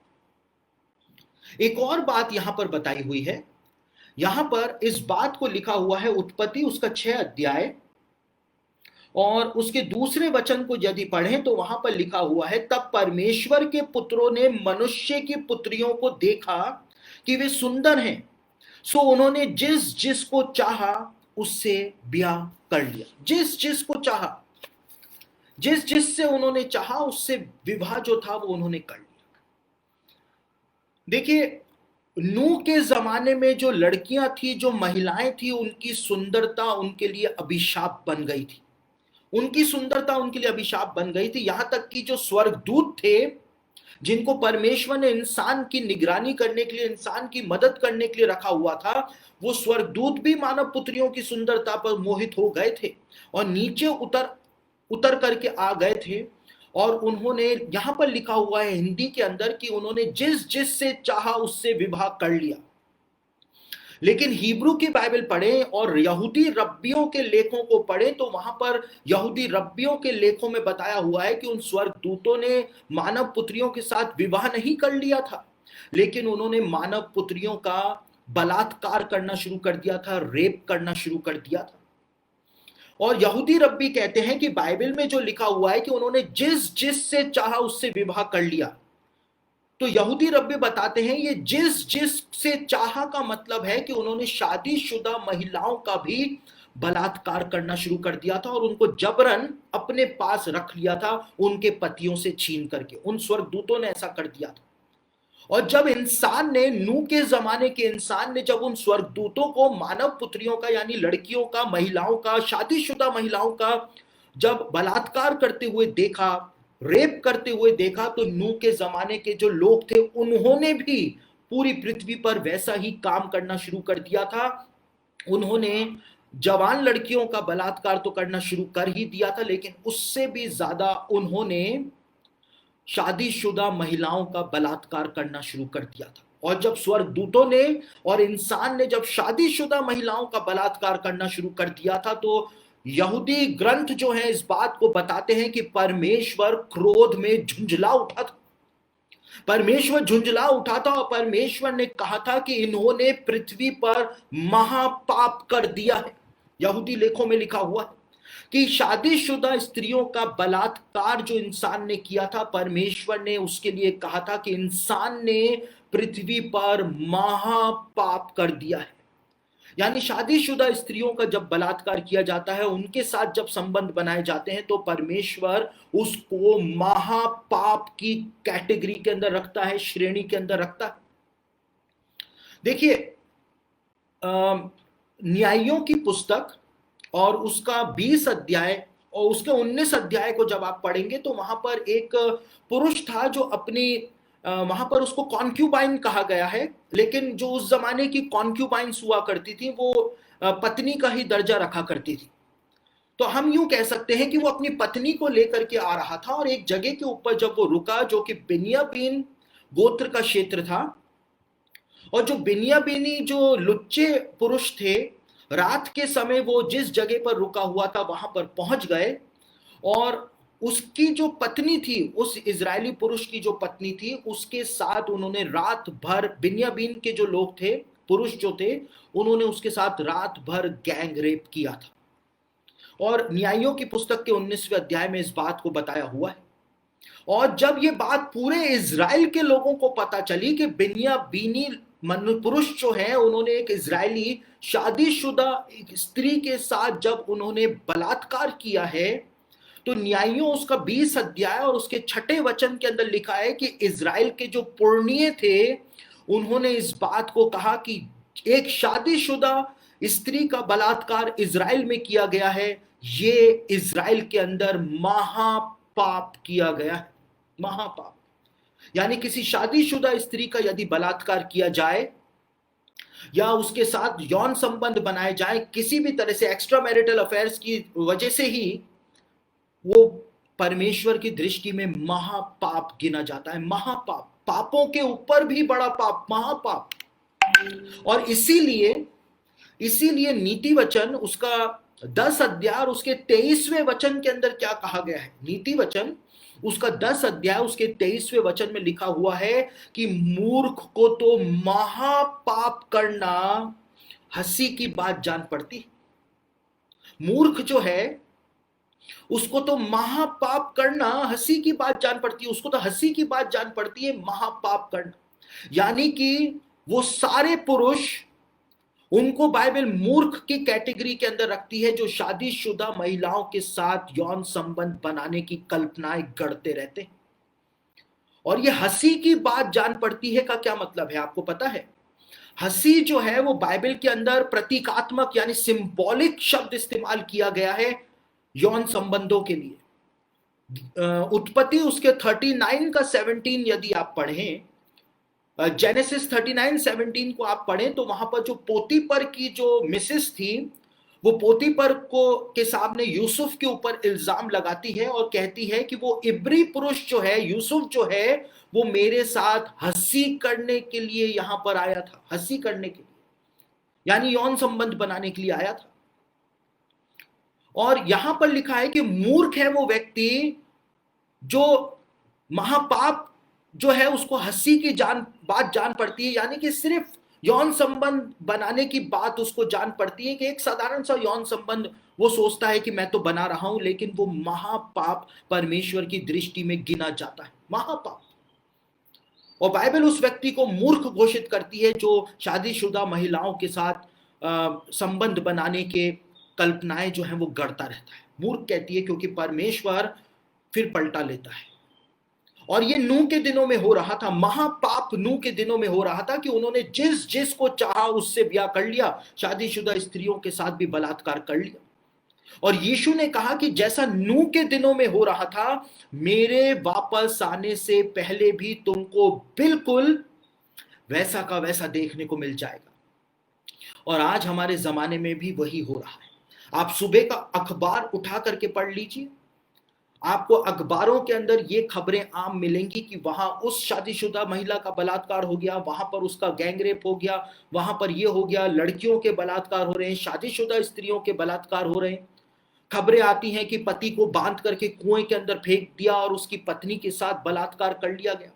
एक और बात यहां पर बताई हुई है। यहां पर इस बात को लिखा हुआ है, उत्पत्ति उसका 6 अध्याय और उसके दूसरे वचन को यदि पढ़ें तो वहां पर लिखा हुआ है, तब परमेश्वर के पुत्रों ने मनुष्य की पुत्रियों को देखा कि वे सुंदर हैं, सो उन्होंने जिस जिस को चाहा उससे ब्याह कर लिया। जिस जिस को चाहा, जिस जिस से उन्होंने चाहा उससे विवाह जो था वो उन्होंने कर लिया। देखिए, नूह के जमाने में जो लड़कियां थी, जो महिलाएं थी, उनकी सुंदरता उनके लिए अभिशाप बन गई थी। उनकी सुंदरता उनके लिए अभिशाप बन गई थी। यहां तक कि जो स्वर्गदूत थे, जिनको परमेश्वर ने इंसान की निगरानी करने के लिए, इंसान की मदद करने के लिए रखा हुआ था, वो स्वर्गदूत भी मानव पुत्रियों की सुंदरता पर मोहित हो गए थे और नीचे उतर उतर करके आ गए थे। और उन्होंने, यहां पर लिखा हुआ है हिंदी के अंदर, कि उन्होंने जिस जिस से चाहा उससे विवाह कर लिया। लेकिन हिब्रू की बाइबल पढ़ें और यहूदी रब्बियों के लेखों को पढ़ें तो वहां पर यहूदी रब्बियों के लेखों में बताया हुआ है कि उन स्वर्गदूतों ने मानव पुत्रियों के साथ विवाह नहीं कर लिया था, लेकिन उन्होंने मानव पुत्रियों का बलात्कार करना शुरू कर दिया था, रेप करना शुरू कर दिया था। और यहूदी रब्बी कहते हैं कि बाइबल में जो लिखा हुआ है कि उन्होंने जिस जिस से चाहा उससे विवाह कर लिया, तो यहूदी रब्बी बताते हैं ये जिस जिस से चाहा का मतलब है कि उन्होंने शादीशुदा महिलाओं का भी बलात्कार करना शुरू कर दिया था और उनको जबरन अपने पास रख लिया था, उनके पतियों से छीन करके। उन स्वर्गदूतों ने ऐसा कर दिया था। और जब इंसान ने, नूह के जमाने के इंसान ने, जब उन स्वर्गदूतों को मानव पुत्रियों का, यानी लड़कियों का, महिलाओं का, शादीशुदा महिलाओं का जब बलात्कार करते हुए देखा, रेप करते हुए देखा, तो नूह के जमाने के जो लोग थे उन्होंने भी पूरी पृथ्वी पर वैसा ही काम करना शुरू कर दिया था। उन्होंने जवान लड़कियों का बलात्कार तो करना शुरू कर ही दिया था, लेकिन उससे भी ज्यादा उन्होंने शादीशुदा महिलाओं का बलात्कार करना शुरू कर दिया था। और जब स्वर्गदूतों ने और इंसान ने जब शादीशुदा महिलाओं का बलात्कार करना शुरू कर दिया था, तो यहूदी ग्रंथ जो है इस बात को बताते हैं कि परमेश्वर क्रोध में झुंझला उठा था। परमेश्वर झुंझला उठा था और परमेश्वर ने कहा था कि इन्होंने पृथ्वी पर महापाप कर दिया है। यहूदी लेखों में लिखा हुआ है कि शादीशुदा स्त्रियों का बलात्कार जो इंसान ने किया था, परमेश्वर ने उसके लिए कहा था कि इंसान ने पृथ्वी पर महापाप कर दिया है। यानी शादीशुदा स्त्रियों का जब बलात्कार किया जाता है, उनके साथ जब संबंध बनाए जाते हैं, तो परमेश्वर उसको महापाप की कैटेगरी के अंदर रखता है, श्रेणी के अंदर रखता है। देखिए, न्यायियों की पुस्तक और उसका 20 अध्याय और उसके 19 अध्याय को जब आप पढ़ेंगे तो वहां पर एक पुरुष था जो अपनी, वहां पर उसको कॉन्क्यूबाइन कहा गया है, लेकिन जो उस जमाने की कॉन्क्यूबाइन्स हुआ करती थी वो पत्नी का ही दर्जा रखा करती थी। तो हम यूं कह सकते हैं कि वो अपनी पत्नी को लेकर के आ रहा था और एक जगह के ऊपर जब वो रुका, जो कि बिन्यामीन गोत्र का क्षेत्र था, और जो बिन्यामीनी जो लुच्चे पुरुष थे, रात के समय वो जिस जगह पर रुका हुआ था वहां पर पहुंच गए, और उसकी जो पत्नी थी, उस इजरायली पुरुष की जो पत्नी थी, उसके साथ उन्होंने रात भर, बिन्यामीन के जो लोग थे, पुरुष जो थे, उन्होंने उसके साथ रात भर गैंग रेप किया था। और न्यायों की पुस्तक के 19वें अध्याय में इस बात को बताया हुआ है। और जब ये बात पूरे इज़राइल के लोगों को पता चली कि बिन्यामीनी पुरुष जो है, उन्होंने एक इज़राइली शादीशुदा एक स्त्री के साथ जब उन्होंने बलात्कार किया है, तो न्यायियों उसका 20 अध्याय और उसके 6 वचन के अंदर लिखा है कि इज़राइल के जो पुरनिये थे, उन्होंने इस बात को कहा कि एक शादीशुदा स्त्री का बलात्कार इज़राइल में किया गया है, ये इज़राइल के अंदर महापाप किया गया है। महापाप यानी किसी शादीशुदा स्त्री का यदि बलात्कार किया जाए या उसके साथ यौन संबंध बनाए जाए किसी भी तरह से, एक्स्ट्रा मैरिटल अफेयर्स की वजह से ही, वो परमेश्वर की दृष्टि में महापाप गिना जाता है। महापाप, पापों के ऊपर भी बड़ा पाप, महापाप। और इसीलिए इसीलिए नीति वचन उसका 10 अध्याय और उसके 23वें वचन के अंदर क्या कहा गया है? नीति वचन उसका 10 अध्याय उसके 23वें वचन में लिखा हुआ है कि मूर्ख को तो महापाप करना हंसी की बात जान पड़ती। मूर्ख जो है उसको तो महापाप करना हंसी की बात जान पड़ती है, उसको तो हंसी की बात जान पड़ती है महापाप करना। यानी कि वो सारे पुरुष, उनको बाइबल मूर्ख की कैटेगरी के अंदर रखती है, जो शादीशुदा महिलाओं के साथ यौन संबंध बनाने की कल्पनाएं गढ़ते रहते हैं। और ये हंसी की बात जान पड़ती है का क्या मतलब है आपको पता है? हंसी जो है वो बाइबल के अंदर प्रतीकात्मक यानी सिंबॉलिक शब्द इस्तेमाल किया गया है यौन संबंधों के लिए। उत्पत्ति उसके 39 का 17 यदि आप पढ़ें, जेनेसिस 39:17 को आप पढ़ें, तो वहां पर जो पोतीपर की जो मिसेस थी, वो पोतीपर को के सामने यूसुफ के ऊपर इल्जाम लगाती है और कहती है कि वो इब्री पुरुष जो है, यूसुफ जो है, वो मेरे साथ हंसी करने के लिए यहां पर आया था, हंसी करने के लिए, यानी यौन संबंध बनाने के लिए आया था। और यहां पर लिखा है कि मूर्ख है वो व्यक्ति जो महापाप जो है उसको हंसी की बात जान पड़ती है, यानी कि सिर्फ यौन संबंध बनाने की बात उसको जान पड़ती है कि एक साधारण सा यौन संबंध वो सोचता है कि मैं तो बना रहा हूं, लेकिन वो महापाप परमेश्वर की दृष्टि में गिना जाता है, महापाप। और बाइबल उस व्यक्ति को मूर्ख घोषित करती है जो शादीशुदा महिलाओं के साथ संबंध बनाने के कल्पनाएं जो है वो गढ़ता रहता है। मूर्ख कहती है, क्योंकि परमेश्वर फिर पलटा लेता है। और ये नूह के दिनों में हो रहा था, महापाप नूह के दिनों में हो रहा था कि उन्होंने जिस जिस को चाहा उससे ब्याह कर लिया, शादीशुदा स्त्रियों के साथ भी बलात्कार कर लिया। और यीशु ने कहा कि जैसा नूह के दिनों में हो रहा था, मेरे वापस आने से पहले भी तुमको बिल्कुल वैसा का वैसा देखने को मिल जाएगा। और आज हमारे जमाने में भी वही हो रहा है। आप सुबह का अखबार उठा करके पढ़ लीजिए, आपको अखबारों के अंदर ये खबरें आम मिलेंगी कि वहां उस शादीशुदा महिला का बलात्कार हो गया, वहां पर उसका गैंगरेप हो गया, वहां पर ये हो गया, लड़कियों के बलात्कार हो रहे हैं, शादीशुदा स्त्रियों के बलात्कार हो रहे हैं। खबरें आती हैं कि पति को बांध करके कुएं के अंदर फेंक दिया और उसकी पत्नी के साथ बलात्कार कर लिया गया।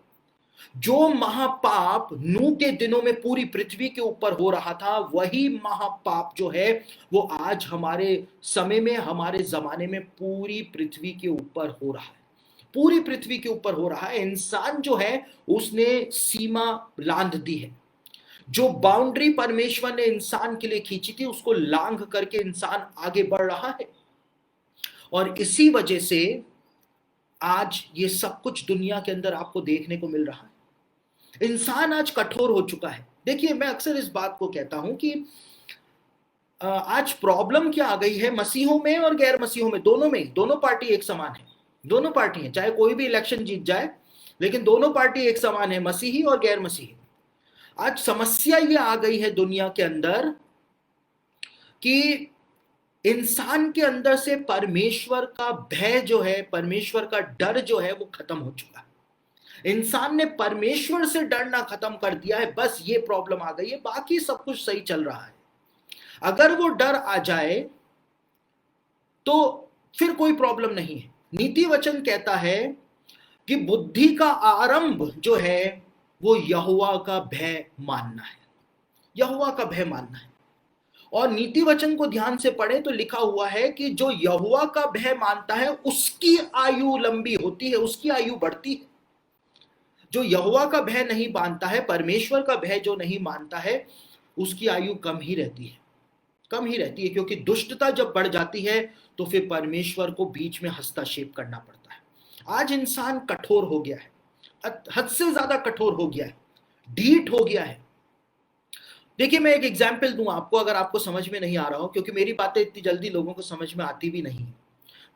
जो महापाप नूह के दिनों में पूरी पृथ्वी के ऊपर हो रहा था, वही महापाप जो है वो आज हमारे समय में, हमारे जमाने में पूरी पृथ्वी के ऊपर हो रहा है, पूरी पृथ्वी के ऊपर हो रहा है। इंसान जो है उसने सीमा लांघ दी है, जो बाउंड्री परमेश्वर ने इंसान के लिए खींची थी उसको लांघ करके इंसान आगे बढ़ रहा है। और इसी वजह से आज ये सब कुछ दुनिया के अंदर आपको देखने को मिल रहा है। इंसान आज कठोर हो चुका है। देखिए, मैं अक्सर इस बात को कहता हूं कि आज प्रॉब्लम क्या आ गई है, मसीहों में और गैर मसीहों में, दोनों में, दोनों पार्टी एक समान है, दोनों पार्टी हैं, चाहे कोई भी इलेक्शन जीत जाए, लेकिन दोनों पार्टी एक समान है, मसीही और गैर मसीही। आज समस्या ये आ गई है दुनिया के अंदर कि इंसान के अंदर से परमेश्वर का भय जो है, परमेश्वर का डर जो है वो खत्म हो चुका है। इंसान ने परमेश्वर से डरना खत्म कर दिया है, बस ये प्रॉब्लम आ गई है, बाकी सब कुछ सही चल रहा है। अगर वो डर आ जाए तो फिर कोई प्रॉब्लम नहीं है। नीति वचन कहता है कि बुद्धि का आरंभ जो है वो यहोवा का भय मानना है, यहोवा का भय मानना है। और नीति वचन को ध्यान से पढ़े तो लिखा हुआ है कि जो यहोवा का भय मानता है उसकी आयु लंबी होती है, उसकी आयु बढ़ती है। जो यहोवा का भय नहीं मानता है, परमेश्वर का भय जो नहीं मानता है, उसकी आयु कम ही रहती है, कम ही रहती है। क्योंकि दुष्टता जब बढ़ जाती है तो फिर परमेश्वर को बीच में हस्तक्षेप करना पड़ता है। आज इंसान कठोर हो गया है, हद से ज्यादा कठोर हो गया है, ढीठ हो गया है। देखिए मैं एक एग्जाम्पल दूं आपको, अगर आपको समझ में नहीं आ रहा हो, क्योंकि मेरी बातें इतनी जल्दी लोगों को समझ में आती भी नहीं।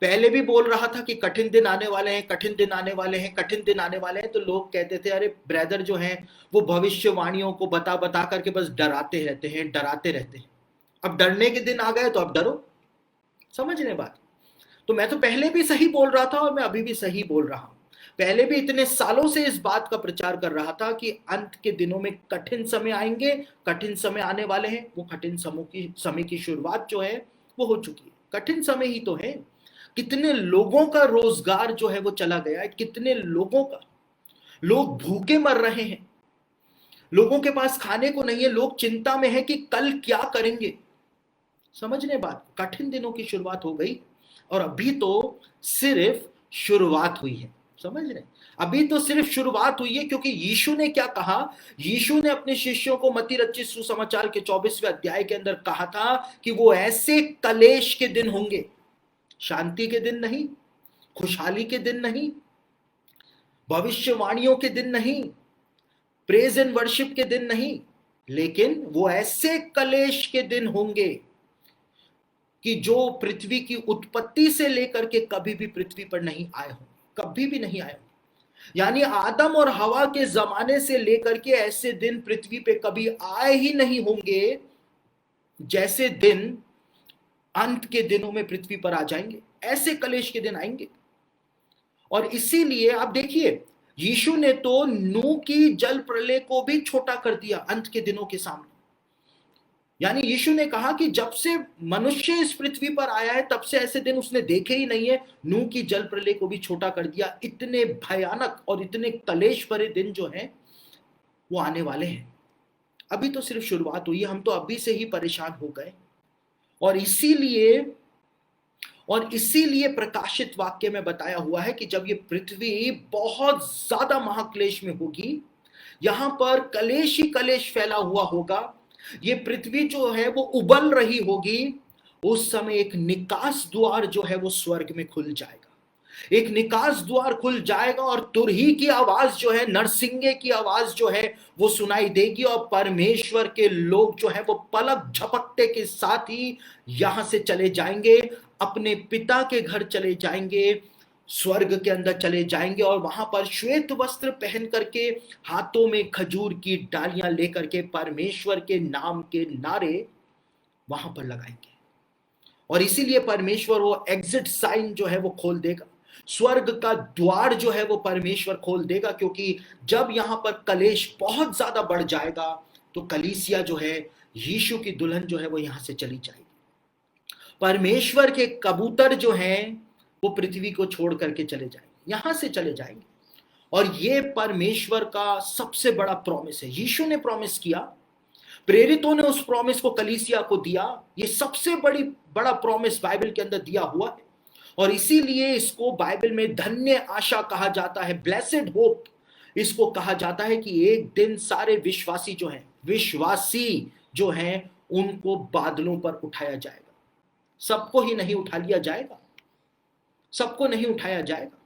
पहले भी बोल रहा था कि कठिन दिन आने वाले हैं, कठिन दिन आने वाले हैं, कठिन दिन आने वाले हैं, तो लोग कहते थे अरे ब्रदर जो हैं वो भविष्यवाणियों को बता बता करके बस डराते रहते हैं, डराते रहते हैं। अब डरने के दिन आ गए तो अब डरो। समझ रहे बात? तो मैं तो पहले भी सही बोल रहा था और मैं अभी भी सही बोल रहा हूं। पहले भी इतने सालों से इस बात का प्रचार कर रहा था कि अंत के दिनों में कठिन समय आएंगे, कठिन समय आने वाले हैं। वो कठिन समय की शुरुआत जो है वो हो चुकी है, कठिन समय ही तो है। कितने लोगों का रोजगार जो है वो चला गया है, कितने लोगों का, लोग भूखे मर रहे हैं, लोगों के पास खाने को नहीं है, लोग चिंता में है कि कल क्या करेंगे। समझने बात? कठिन दिनों की शुरुआत हो गई और अभी तो सिर्फ शुरुआत हुई है। समझ रहे? अभी तो सिर्फ शुरुआत हुई है, क्योंकि यीशु ने क्या कहा? यीशु ने अपने शिष्यों को मत्ती रचित सुसमाचार के 24वें अध्याय के अंदर कहा था कि वो ऐसे कलेश के दिन होंगे, शांति के दिन नहीं, खुशहाली के दिन नहीं, भविष्यवाणियों के दिन नहीं, प्रेज एंड वर्शिप के दिन नहीं, लेकिन वो ऐसे कलेश के दिन होंगे कि जो पृथ्वी की उत्पत्ति से लेकर के कभी भी पृथ्वी पर नहीं आए हों, कभी भी नहीं आए हों। यानी आदम और हवा के जमाने से लेकर के ऐसे दिन पृथ्वी पे कभी आए ही नहीं होंगे जैसे दिन अंत के दिनों में पृथ्वी पर आ जाएंगे। ऐसे कलेश के दिन आएंगे। और इसीलिए आप देखिए, यीशु ने तो नूह की जल प्रलय को भी छोटा कर दिया अंत के दिनों के सामने। यानी यीशु ने कहा कि जब से मनुष्य इस पृथ्वी पर आया है तब से ऐसे दिन उसने देखे ही नहीं है। नूह की जल प्रलय को भी छोटा कर दिया। इतने भयानक और इतने कलेश भरे दिन जो हैं वो आने वाले हैं। अभी तो सिर्फ शुरुआत हुई है, हम तो अभी से ही परेशान हो गए। और इसीलिए प्रकाशित वाक्य में बताया हुआ है कि जब ये पृथ्वी बहुत ज्यादा महाक्लेश में होगी, यहां पर कलेश ही कलेश फैला हुआ होगा, ये पृथ्वी जो है वो उबल रही होगी, उस समय एक निकास द्वार जो है वो स्वर्ग में खुल जाएगा। एक निकास द्वार खुल जाएगा और तुरही की आवाज जो है, नरसिंगे की आवाज जो है वो सुनाई देगी। और परमेश्वर के लोग जो है वो पलक झपकते के साथ ही यहां से चले जाएंगे, अपने पिता के घर चले जाएंगे, स्वर्ग के अंदर चले जाएंगे। और वहां पर श्वेत वस्त्र पहन करके, हाथों में खजूर की डालियां लेकर के परमेश्वर के नाम के नारे वहां पर लगाएंगे। और इसीलिए परमेश्वर वो एग्जिट साइन जो है वो खोल देगा, स्वर्ग का द्वार जो है वो परमेश्वर खोल देगा। क्योंकि जब यहां पर कलेश बहुत ज्यादा बढ़ जाएगा तो कलीसिया जो है, यीशु की दुल्हन जो है वो यहां से चली जाएगी। परमेश्वर के कबूतर जो हैं वो पृथ्वी को छोड़ करके चले जाएंगे, यहां से चले जाएंगे। और ये परमेश्वर का सबसे बड़ा प्रॉमिस है। यीशु ने प्रॉमिस किया, प्रेरितों ने उस प्रॉमिस को कलीसिया को दिया। ये सबसे बड़ा प्रॉमिस बाइबल के अंदर दिया हुआ है। और इसीलिए इसको बाइबल में धन्य आशा कहा जाता है, ब्लेसेड होप इसको कहा जाता है कि एक दिन सारे विश्वासी जो हैं उनको बादलों पर उठाया जाएगा। सबको ही नहीं उठा लिया जाएगा, सबको नहीं उठाया जाएगा।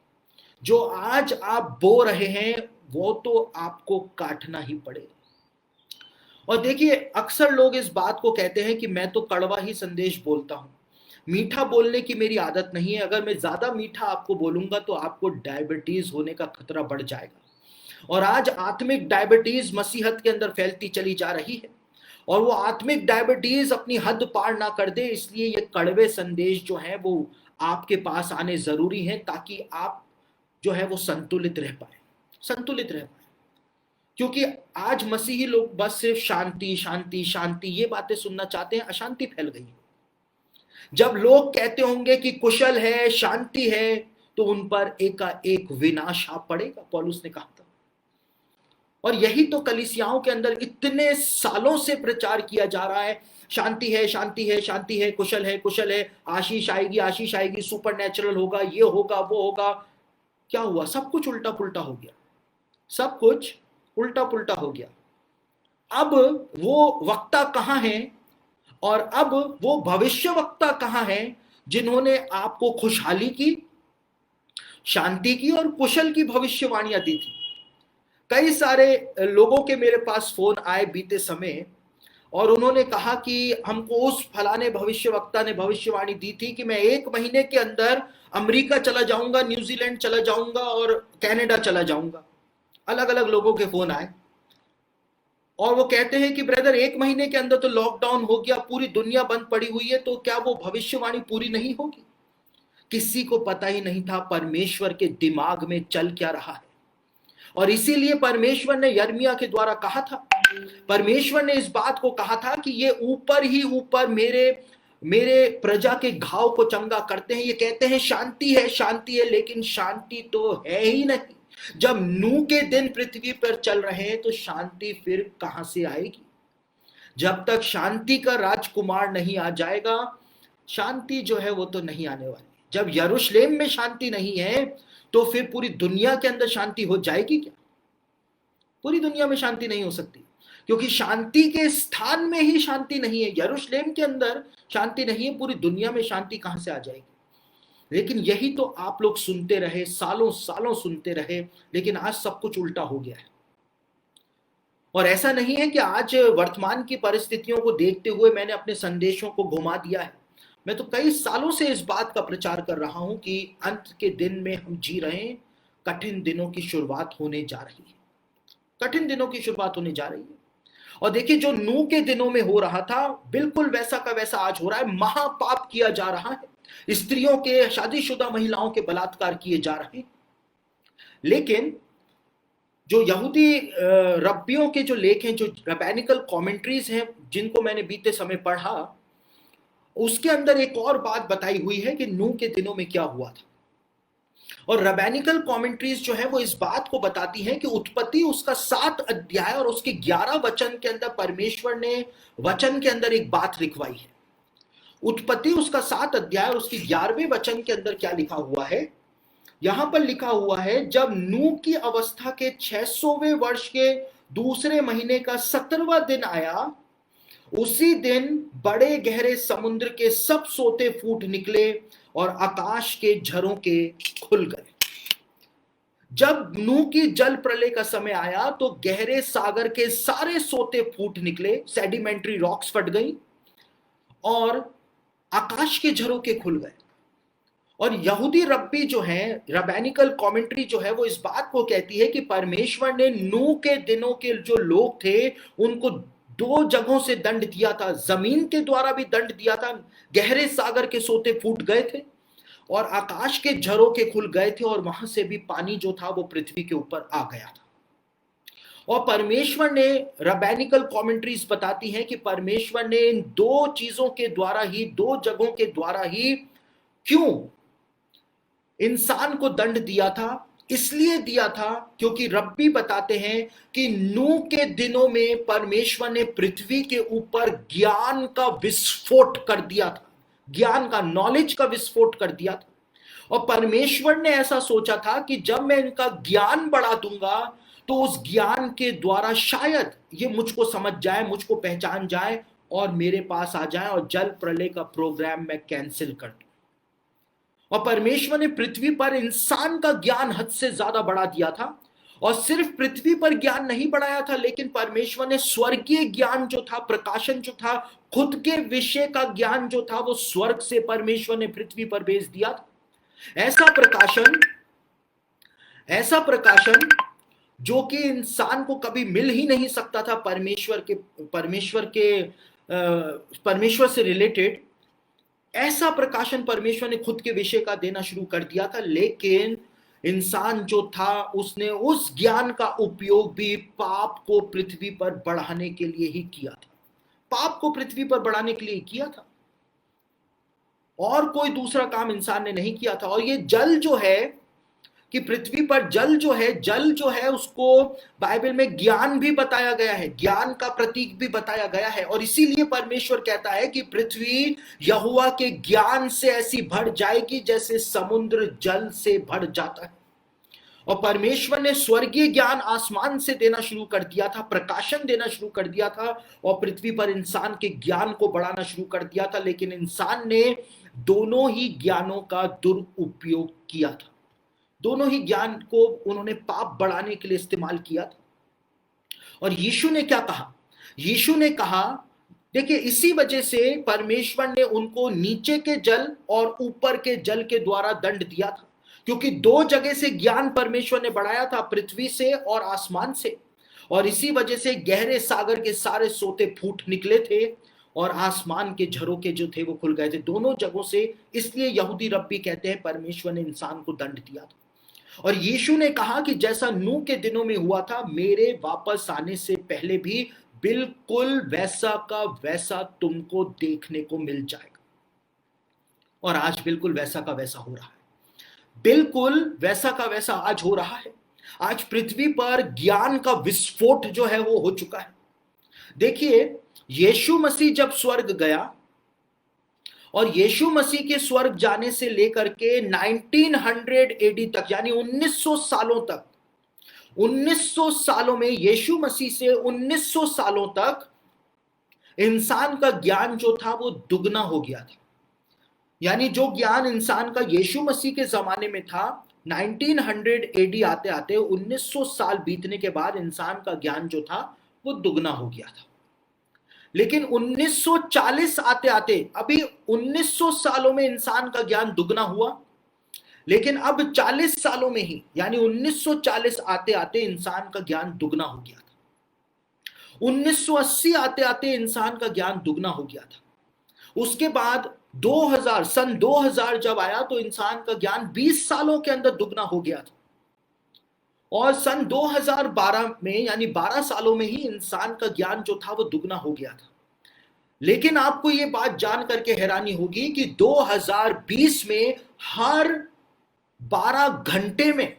जो आज आप बो रहे हैं वो तो आपको काटना ही पड़ेगा। और देखिए, अक्सर लोग इस बात को कहते हैं कि मैं तो कड़वा ही संदेश बोलता हूं, मीठा बोलने की मेरी आदत नहीं है। अगर मैं ज्यादा मीठा आपको बोलूंगा तो आपको डायबिटीज होने का खतरा बढ़ जाएगा। और आज आत्मिक डायबिटीज मसीहत के अंदर फैलती चली जा रही है। और वो आत्मिक डायबिटीज अपनी हद पार ना कर दे, इसलिए ये कड़वे संदेश जो है वो आपके पास आने जरूरी है, ताकि आप जो है वो संतुलित रह पाए। संतुलित रह पाए। क्योंकि आज मसीही लोग बस सिर्फ शांति शांति शांति ये बातें सुनना चाहते हैं, अशांति फैल गई है। जब लोग कहते होंगे कि कुशल है, शांति है, तो उन पर एक विनाश आ पड़ेगा, पौलुस ने कहा था। और यही तो कलीसियाओं के अंदर इतने सालों से प्रचार किया जा रहा है, शांति है शांति है शांति है, कुशल है, आशीष आएगी, सुपर नेचुरल होगा, ये होगा वो होगा। क्या हुआ? सब कुछ उल्टा पुल्टा हो गया, सब कुछ उल्टा पुल्टा हो गया। अब वो वक्ता कहां है और अब वो भविष्य वक्ता कहां है जिन्होंने आपको खुशहाली की, शांति की और कुशल की भविष्यवाणियां दी थी? कई सारे लोगों के मेरे पास फोन आए बीते समय और उन्होंने कहा कि हमको उस फलाने भविष्यवक्ता ने भविष्यवाणी दी थी कि मैं 1 महीने के अंदर अमेरिका चला जाऊंगा, न्यूजीलैंड चला जाऊंगा और कनाडा चला जाऊंगा। अलग अलग लोगों के फोन आए और वो कहते हैं कि ब्रदर 1 महीने के अंदर तो लॉकडाउन हो गया, पूरी दुनिया बंद पड़ी हुई है, तो क्या वो भविष्यवाणी पूरी नहीं होगी? किसी को पता ही नहीं था परमेश्वर के दिमाग में चल क्या रहा है। और इसीलिए परमेश्वर ने यिर्मयाह के द्वारा कहा था, परमेश्वर ने इस बात को कहा था कि ये ऊपर ही ऊपर मेरे प्रजा के घाव को चंगा करते हैं। ये कहते हैं शांति है, लेकिन शांति तो है ही नहीं। जब नूह के दिन पृथ्वी पर चल रहे हैं तो शांति फिर कहां से आएगी? जब तक शांति का राजकुमार नहीं आ जाएगा, शांति जो है वो तो नहीं आने वाली। जब यरूशलेम में शांति नहीं है तो फिर पूरी दुनिया के अंदर शांति हो जाएगी क्या? पूरी दुनिया में शांति नहीं हो सकती, क्योंकि शांति के स्थान में ही शांति नहीं है। यरूशलेम के अंदर शांति नहीं है, पूरी दुनिया में शांति कहां से आ जाएगी? लेकिन यही तो आप लोग सुनते रहे, सालों सालों सुनते रहे, लेकिन आज सब कुछ उल्टा हो गया है। और ऐसा नहीं है कि आज वर्तमान की परिस्थितियों को देखते हुए मैंने अपने संदेशों को घुमा दिया है। मैं तो कई सालों से इस बात का प्रचार कर रहा हूं कि अंत के दिन में हम जी रहे हैं, कठिन दिनों की शुरुआत होने जा रही है, कठिन दिनों की शुरुआत होने जा रही है। और देखिए, जो नूह के दिनों में हो रहा था बिल्कुल वैसा का वैसा आज हो रहा है। महापाप किया जा रहा है, स्त्रियों के, शादीशुदा महिलाओं के बलात्कार किए जा रहे हैं। लेकिन जो यहूदी रब्बियों के जो लेख हैं, जो रबैनिकल कमेंट्रीज हैं, जिनको मैंने बीते समय पढ़ा, उसके अंदर एक और बात बताई हुई है कि नूह के दिनों में क्या हुआ था। और रबैनिकल कमेंट्रीज जो है वो इस बात को बताती हैं कि उत्पत्ति उसका 7 अध्याय और उसके 11 वचन के अंदर परमेश्वर ने वचन के अंदर एक बात लिखवाई है। उत्पत्ति उसका 7 अध्याय और उसके 11वें वचन के अंदर क्या लिखा हुआ है? यहां पर लिखा हुआ है, जब नूह की अवस्था के 600वें वर्ष के दूसरे महीने का 17वां दिन आया, उसी दिन बड़े गहरे समुद्र के सब सोते फूट निकले और आकाश के झरोके खुल गए। जब नूह की जल प्रलय का समय आया तो गहरे सागर के सारे सोते फूट निकले, सेडिमेंट्री रॉक्स फट गई और आकाश के झरोके खुल गए। और यहूदी रब्बी जो है, रबैनिकल कमेंट्री जो है, वो इस बात को कहती है कि परमेश्वर ने नूह के दिनों के जो लोग थे उनको 2 जगहों से दंड दिया था। जमीन के द्वारा भी दंड दिया था, गहरे सागर के सोते फूट गए थे और आकाश के झरोके खुल गए थे और वहां से भी पानी जो था वो पृथ्वी के ऊपर आ गया था। और परमेश्वर ने, रबैनिकल कमेंट्रीज बताती हैं कि परमेश्वर ने इन 2 चीजों के द्वारा ही, 2 जगहों के द्वारा ही क्यों इंसान को दंड दिया था? इसलिए दिया था क्योंकि रब्बी बताते हैं कि नूह के दिनों में परमेश्वर ने पृथ्वी के ऊपर ज्ञान का विस्फोट कर दिया था, ज्ञान का, नॉलेज का विस्फोट कर दिया था। और परमेश्वर ने ऐसा सोचा था कि जब मैं इनका ज्ञान बढ़ा दूंगा तो उस ज्ञान के द्वारा शायद ये मुझको समझ जाए, मुझको पहचान जाए और मेरे पास आ जाए और जल प्रलय का प्रोग्राम मैं कैंसिल कर दूं। और परमेश्वर ने पृथ्वी पर इंसान का ज्ञान हद से ज्यादा बढ़ा दिया था। और सिर्फ पृथ्वी पर ज्ञान नहीं बढ़ाया था, लेकिन परमेश्वर ने स्वर्गीय ज्ञान जो था, प्रकाशन जो था, खुद के विषय का ज्ञान जो था, वो स्वर्ग से परमेश्वर ने पृथ्वी पर भेज दिया था। ऐसा प्रकाशन जो कि इंसान को कभी मिल ही नहीं सकता था, परमेश्वर से रिलेटेड ऐसा प्रकाशन परमेश्वर ने खुद के विषय का देना शुरू कर दिया था। लेकिन इंसान जो था उसने उस ज्ञान का उपयोग भी पाप को पृथ्वी पर बढ़ाने के लिए ही किया था। पाप को पृथ्वी पर बढ़ाने के लिए किया था, और कोई दूसरा काम इंसान ने नहीं किया था। और ये जल जो है कि पृथ्वी पर जल जो है उसको बाइबल में ज्ञान भी बताया गया है, ज्ञान का प्रतीक भी बताया गया है। और इसीलिए परमेश्वर कहता है कि पृथ्वी यहोवा के ज्ञान से ऐसी भर जाएगी जैसे समुद्र जल से भर जाता है। और परमेश्वर ने स्वर्गीय ज्ञान आसमान से देना शुरू कर दिया था, प्रकाशन देना शुरू कर दिया था, और पृथ्वी पर इंसान के ज्ञान को बढ़ाना शुरू कर दिया था। लेकिन इंसान ने दोनों ही ज्ञानों का दुरुपयोग किया था। दोनों ही ज्ञान को उन्होंने पाप बढ़ाने के लिए इस्तेमाल किया था। और यीशु ने क्या कहा? यीशु ने कहा, देखिए, इसी वजह से परमेश्वर ने उनको नीचे के जल और ऊपर के जल के द्वारा दंड दिया था, क्योंकि दो जगह से ज्ञान परमेश्वर ने बढ़ाया था, पृथ्वी से और आसमान से। और इसी वजह से गहरे सागर के सारे सोते फूट निकले थे और आसमान के झरोके जो थे वो खुल गए थे, दोनों जगहों से। इसलिए यहूदी रब्बी कहते हैं परमेश्वर ने इंसान को दंड दिया था। और यीशु ने कहा कि जैसा नूह के दिनों में हुआ था, मेरे वापस आने से पहले भी बिल्कुल वैसा का वैसा तुमको देखने को मिल जाएगा। और आज बिल्कुल वैसा का वैसा हो रहा है, बिल्कुल वैसा का वैसा आज हो रहा है। आज पृथ्वी पर ज्ञान का विस्फोट जो है वो हो चुका है। देखिए, यीशु मसीह जब स्वर्ग गया, और यीशु मसीह के स्वर्ग जाने से लेकर के 1900 एडी तक, यानी 1900 सालों तक, 1900 सालों में, यीशु मसीह से 1900 सालों तक इंसान का ज्ञान जो था वो दुगना हो गया था। यानी जो ज्ञान इंसान का यीशु मसीह के जमाने में था, 1900 एडी आते आते 1900 साल बीतने के बाद इंसान का ज्ञान जो था वो दुगना हो गया था। लेकिन 1940 आते आते, अभी 1900 सालों में इंसान का ज्ञान दुगना हुआ, लेकिन अब 40 सालों में ही, यानी 1940 आते आते इंसान का ज्ञान दुगना हो गया था। 1980 आते आते इंसान का ज्ञान दुगना हो गया था। उसके बाद 2000, सन 2000 जब आया तो इंसान का ज्ञान 20 सालों के अंदर दुगना हो गया था। और सन 2012 में, यानी 12 सालों में ही इंसान का ज्ञान जो था वो दुगना हो गया था। लेकिन आपको ये बात जान करके हैरानी होगी कि 2020 में हर 12 घंटे में,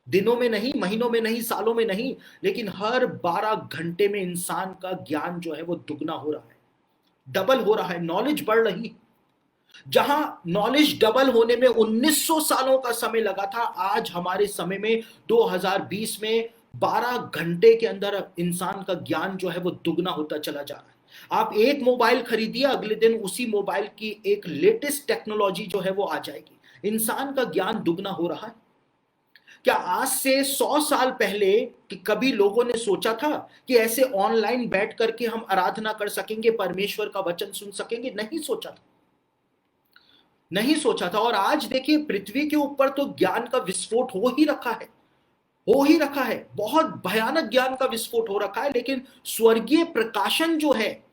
दिनों में नहीं, महीनों में नहीं, सालों में नहीं, लेकिन हर 12 घंटे में इंसान का ज्ञान जो है वो दुगना हो रहा है, डबल हो रहा है, नॉलेज बढ़ रही। जहां नॉलेज डबल होने में 1900 सालों का समय लगा था, आज हमारे समय में 2020 में 12 घंटे के अंदर इंसान का ज्ञान जो है वो दुगना होता चला जा रहा है। आप एक मोबाइल खरीदिए, अगले दिन उसी मोबाइल की एक लेटेस्ट टेक्नोलॉजी जो है वो आ जाएगी। इंसान का ज्ञान दुगना हो रहा है। क्या आज से 100 साल पहले कि कभी लोगों ने सोचा था कि ऐसे ऑनलाइन बैठ करके हम आराधना कर सकेंगे, परमेश्वर का वचन सुन सकेंगे? नहीं सोचा था, नहीं सोचा था। और आज देखिए, पृथ्वी के ऊपर तो ज्ञान का विस्फोट हो ही रखा है, हो ही रखा है, बहुत भयानक ज्ञान का विस्फोट हो रखा है। लेकिन स्वर्गीय प्रकाशन जो है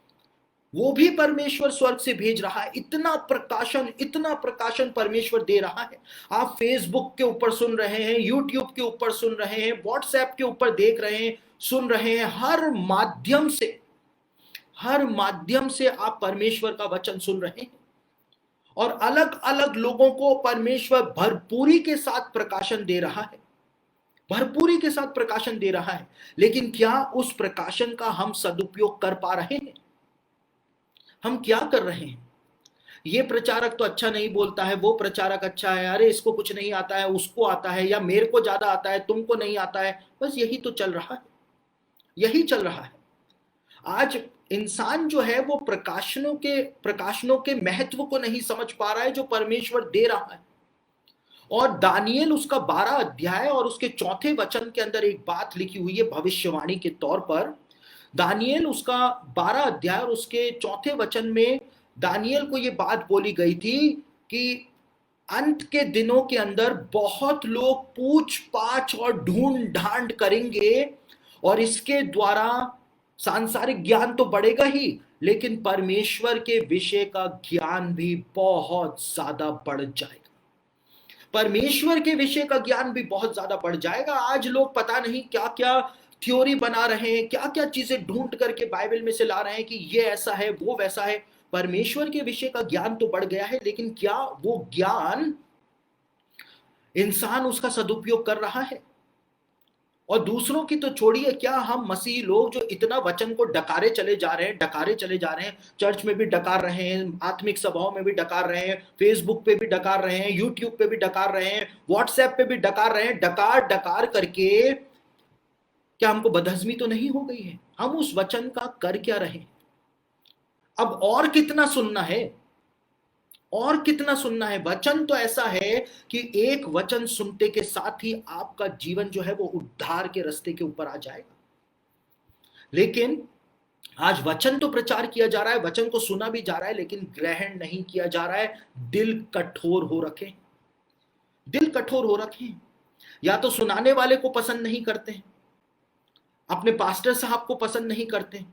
वो भी परमेश्वर स्वर्ग से भेज रहा है। इतना प्रकाशन परमेश्वर दे रहा है। आप फेसबुक के ऊपर सुन रहे हैं, यूट्यूब के ऊपर सुन रहे हैं, व्हाट्सएप के ऊपर देख रहे हैं, सुन रहे हैं, हर माध्यम से आप परमेश्वर का वचन सुन रहे हैं। और अलग अलग लोगों को परमेश्वर भरपूरी के साथ प्रकाशन दे रहा है, भरपूरी के साथ प्रकाशन दे रहा है। लेकिन क्या उस प्रकाशन का हम सदुपयोग कर पा रहे हैं? हम क्या कर रहे हैं? ये प्रचारक तो अच्छा नहीं बोलता है, वो प्रचारक अच्छा है, अरे इसको कुछ नहीं आता है, उसको आता है, या मेरे को ज्यादा आता है, तुमको नहीं आता है। बस यही तो चल रहा है, यही चल रहा है। आज इंसान जो है वो प्रकाशनों के महत्व को नहीं समझ पा रहा है जो परमेश्वर दे रहा है। और दानियेल उसका 12 अध्याय और उसके 4 वचन के अंदर एक बात लिखी हुई है भविष्यवाणी के तौर पर। दानियेल उसका 12 अध्याय और उसके 4 वचन में दानियेल को ये बात बोली गई थी कि अंत के दिनों के अंदर बहुत लोग पूछ पाछ और ढूंढ ढांड करेंगे, और इसके द्वारा सांसारिक ज्ञान तो बढ़ेगा ही, लेकिन परमेश्वर के विषय का ज्ञान भी बहुत ज्यादा बढ़ जाएगा। परमेश्वर के विषय का ज्ञान भी बहुत ज्यादा बढ़ जाएगा। आज लोग पता नहीं क्या क्या थ्योरी बना रहे हैं, क्या क्या चीजें ढूंढ करके बाइबल में से ला रहे हैं कि ये ऐसा है, वो वैसा है। परमेश्वर के विषय का ज्ञान तो बढ़ गया है, लेकिन क्या वो ज्ञान इंसान उसका सदुपयोग कर रहा है? और दूसरों की तो छोड़िए, क्या हम मसीही लोग जो इतना वचन को डकारे चले जा रहे हैं, डकारे चले जा रहे हैं, चर्च में भी डकार रहे हैं, आत्मिक सभाओं में भी डकार रहे हैं, फेसबुक पे भी डकार रहे हैं, यूट्यूब पे भी डकार रहे हैं, व्हाट्सएप पे भी डकार रहे हैं, डकार डकार करके क्या हमको बदहजमी तो नहीं हो गई है? हम उस वचन का कर क्या रहे? अब और कितना सुनना है, और कितना सुनना है? वचन तो ऐसा है कि एक वचन सुनते के साथ ही आपका जीवन जो है वो उद्धार के रास्ते के ऊपर आ जाएगा। लेकिन आज वचन तो प्रचार किया जा रहा है, वचन को सुना भी जा रहा है, लेकिन ग्रहण नहीं किया जा रहा है। दिल कठोर हो रखे, दिल कठोर हो रखे। या तो सुनाने वाले को पसंद नहीं करते, अपने पास्टर साहब को पसंद नहीं करते।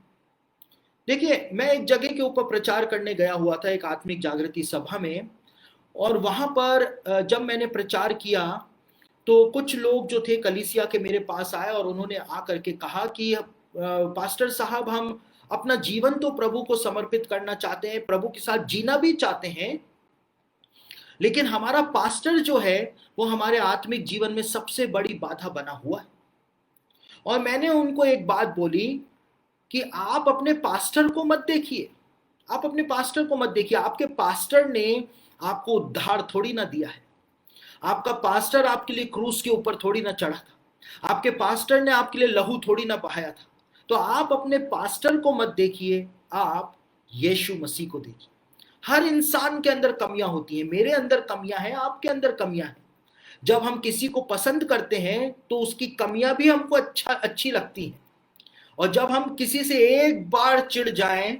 देखिए, मैं एक जगह के ऊपर प्रचार करने गया हुआ था, एक आत्मिक जागृति सभा में, और वहां पर जब मैंने प्रचार किया तो कुछ लोग जो थे कलीसिया के मेरे पास आए और उन्होंने आकर के कहा कि पास्टर साहब, हम अपना जीवन तो प्रभु को समर्पित करना चाहते हैं, प्रभु के साथ जीना भी चाहते हैं, लेकिन हमारा पास्टर जो है वो हमारे आत्मिक जीवन में सबसे बड़ी बाधा बना हुआ है। और मैंने उनको एक बात बोली कि आप अपने पास्टर को मत देखिए, आप अपने पास्टर को मत देखिए। आपके पास्टर ने आपको उद्धार थोड़ी ना दिया है, आपका पास्टर आपके लिए क्रूस के ऊपर थोड़ी ना चढ़ा था, आपके पास्टर ने आपके लिए लहू थोड़ी ना बहाया था। तो आप अपने पास्टर को मत देखिए, आप यीशु मसीह को देखिए। हर इंसान के अंदर कमियां होती हैं, मेरे अंदर कमियां हैं, आपके अंदर कमियां हैं। जब हम किसी को पसंद करते हैं तो उसकी कमियां भी हमको अच्छी लगती हैं, और जब हम किसी से एक बार चिढ़ जाएं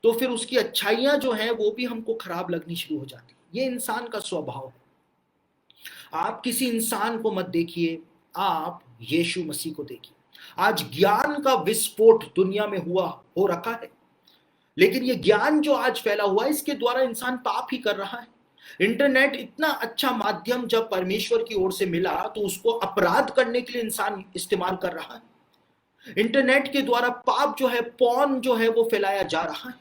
तो फिर उसकी अच्छाइयां जो हैं वो भी हमको खराब लगनी शुरू हो जाती है। ये इंसान का स्वभाव है। आप किसी इंसान को मत देखिए, आप यीशु मसीह को देखिए। आज ज्ञान का विस्फोट दुनिया में हो रखा है, लेकिन ये ज्ञान जो आज फैला हुआ है इसके द्वारा इंसान पाप ही कर रहा है। इंटरनेट इतना अच्छा माध्यम जब परमेश्वर की ओर से मिला तो उसको अपराध करने के लिए इंसान इस्तेमाल कर रहा है। इंटरनेट के द्वारा पाप जो है, पॉर्न जो है वो फैलाया जा रहा है,